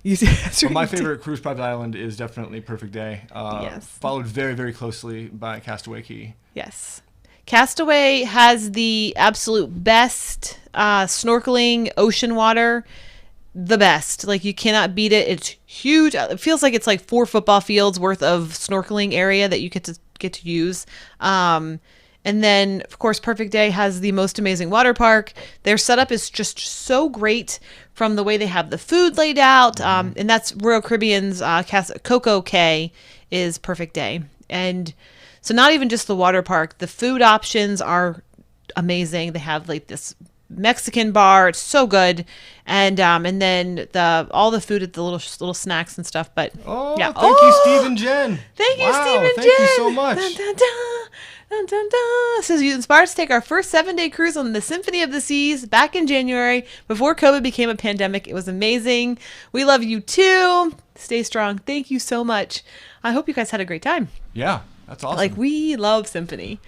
But my favorite cruise private island is definitely Perfect Day. Yes. Followed very, very closely by Castaway Cay. Yes. Castaway has the absolute best snorkeling ocean water. The best. Like, you cannot beat it. It's huge. It feels like it's like 4 football fields worth of snorkeling area that you get to use. And then, of course, Perfect Day has the most amazing water park. Their setup is just so great, from the way they have the food laid out. And that's Royal Caribbean's Coco Cay is Perfect Day. And so not even just the water park, the food options are amazing. They have like this Mexican bar. It's so good. And then all the food at the little snacks and stuff. But yeah. Thank you, Steve and Jen. Thank you, Steve and Jen. Thank you so much. Dun, dun, dun. Dun, dun, dun. Says you inspired us to take our first 7-day cruise on the Symphony of the Seas back in January before COVID became a pandemic. It was amazing. We love you too. Stay strong. Thank you so much. I hope you guys had a great time. Yeah, that's awesome. Like, we love Symphony.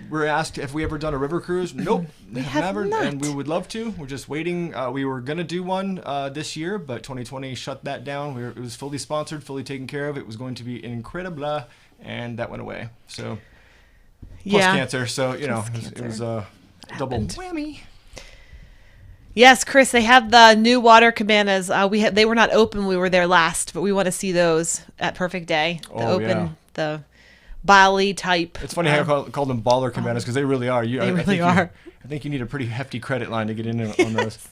We're asked if we ever done a river cruise. Nope, we have never, not. and we would love to. We're just waiting. We were gonna do one this year, but 2020 shut that down. It was fully sponsored, fully taken care of. It was going to be incredible, and that went away. So. Plus cancer, so it was a double whammy. Yes, Chris, they have the new water cabanas. They were not open. We were there last, but we want to see those at Perfect Day. The Bali type. It's funny how I call them baller cabanas, because they really are. They really are. I think you need a pretty hefty credit line to get in on those.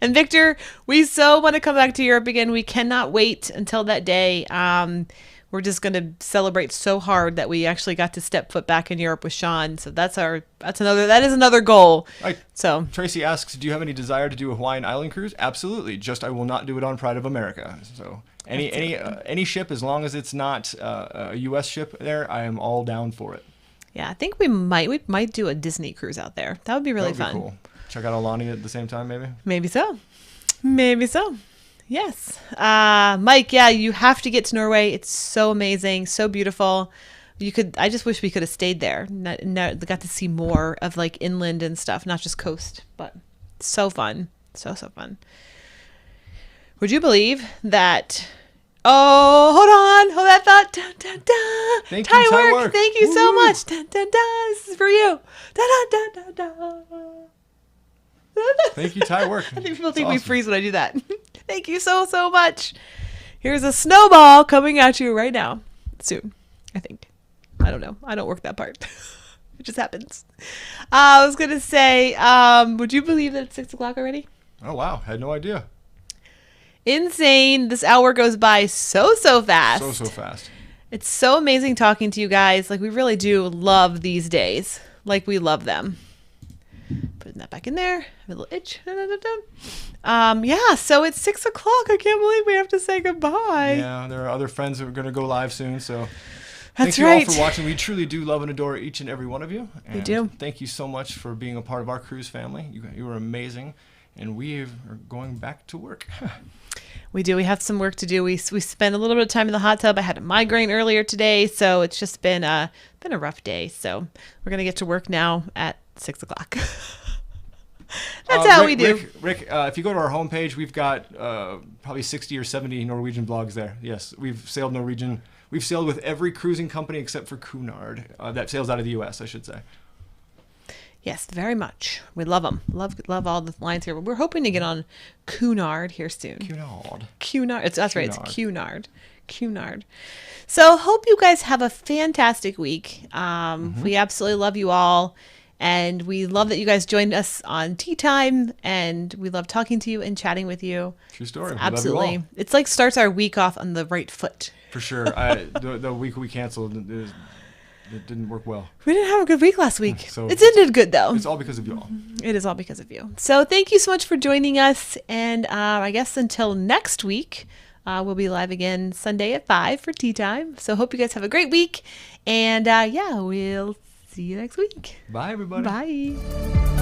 And Victor, we so want to come back to Europe again. We cannot wait until that day. We're just going to celebrate so hard that we actually got to step foot back in Europe with Sean. So that is another goal. Right. So Tracy asks, do you have any desire to do a Hawaiian island cruise? Absolutely. Just I will not do it on Pride of America. So any ship, as long as it's not a U.S. ship there, I am all down for it. Yeah, I think we might do a Disney cruise out there. That would be really fun. Cool. Check out Alani at the same time, maybe. Maybe so. Yes. Mike, yeah, you have to get to Norway. It's so amazing, so beautiful. I just wish we could have stayed there. Got to see more of like inland and stuff, not just coast, but so fun. So fun. Would you believe that? Oh, hold that thought. Dun, dun, dun. Thank you, Ty Work. Thank you so much. Dun, dun, dun. This is for you. Dun, dun, dun, dun, dun. Thank you, Ty Work. I think people think we freeze when I do that. Thank you so much. Here's a snowball coming at you right now. Soon, I think. I don't know. I don't work that part. It just happens. I was going to say, would you believe that it's 6 o'clock already? Oh, wow. Had no idea. Insane. This hour goes by so fast. So fast. It's so amazing talking to you guys. Like, we really do love these days. Like, we love them. Putting that back in there. Have a little itch. Yeah, so it's 6 o'clock. I can't believe we have to say goodbye. Yeah, there are other friends that are going to go live soon, so That's thank you right. all for watching. We truly do love and adore each and every one of you. And We do. Thank you so much for being a part of our cruise family. You were amazing, and we are going back to work. We do. We have some work to do. We spent a little bit of time in the hot tub. I had a migraine earlier today, so it's just been a rough day. So we're gonna get to work now at 6 o'clock. That's how we do. Rick, if you go to our homepage, we've got probably 60 or 70 Norwegian blogs there. Yes, we've sailed Norwegian. We've sailed with every cruising company except for Cunard that sails out of the U.S., I should say. Yes, very much. We love them. Love all the lines here. We're hoping to get on Cunard here soon. Cunard. That's right. It's Cunard. So hope you guys have a fantastic week. We absolutely love you all. And we love that you guys joined us on Tea Time. And we love talking to you and chatting with you. True story. Absolutely. It's like starts our week off on the right foot. For sure. The week we canceled, it didn't work well. We didn't have a good week last week. So it's ended good, though. It's all because of you all. It is all because of you. So thank you so much for joining us. And I guess until next week, we'll be live again Sunday at 5 for Tea Time. So hope you guys have a great week. And yeah, we'll see you next week. Bye, everybody. Bye.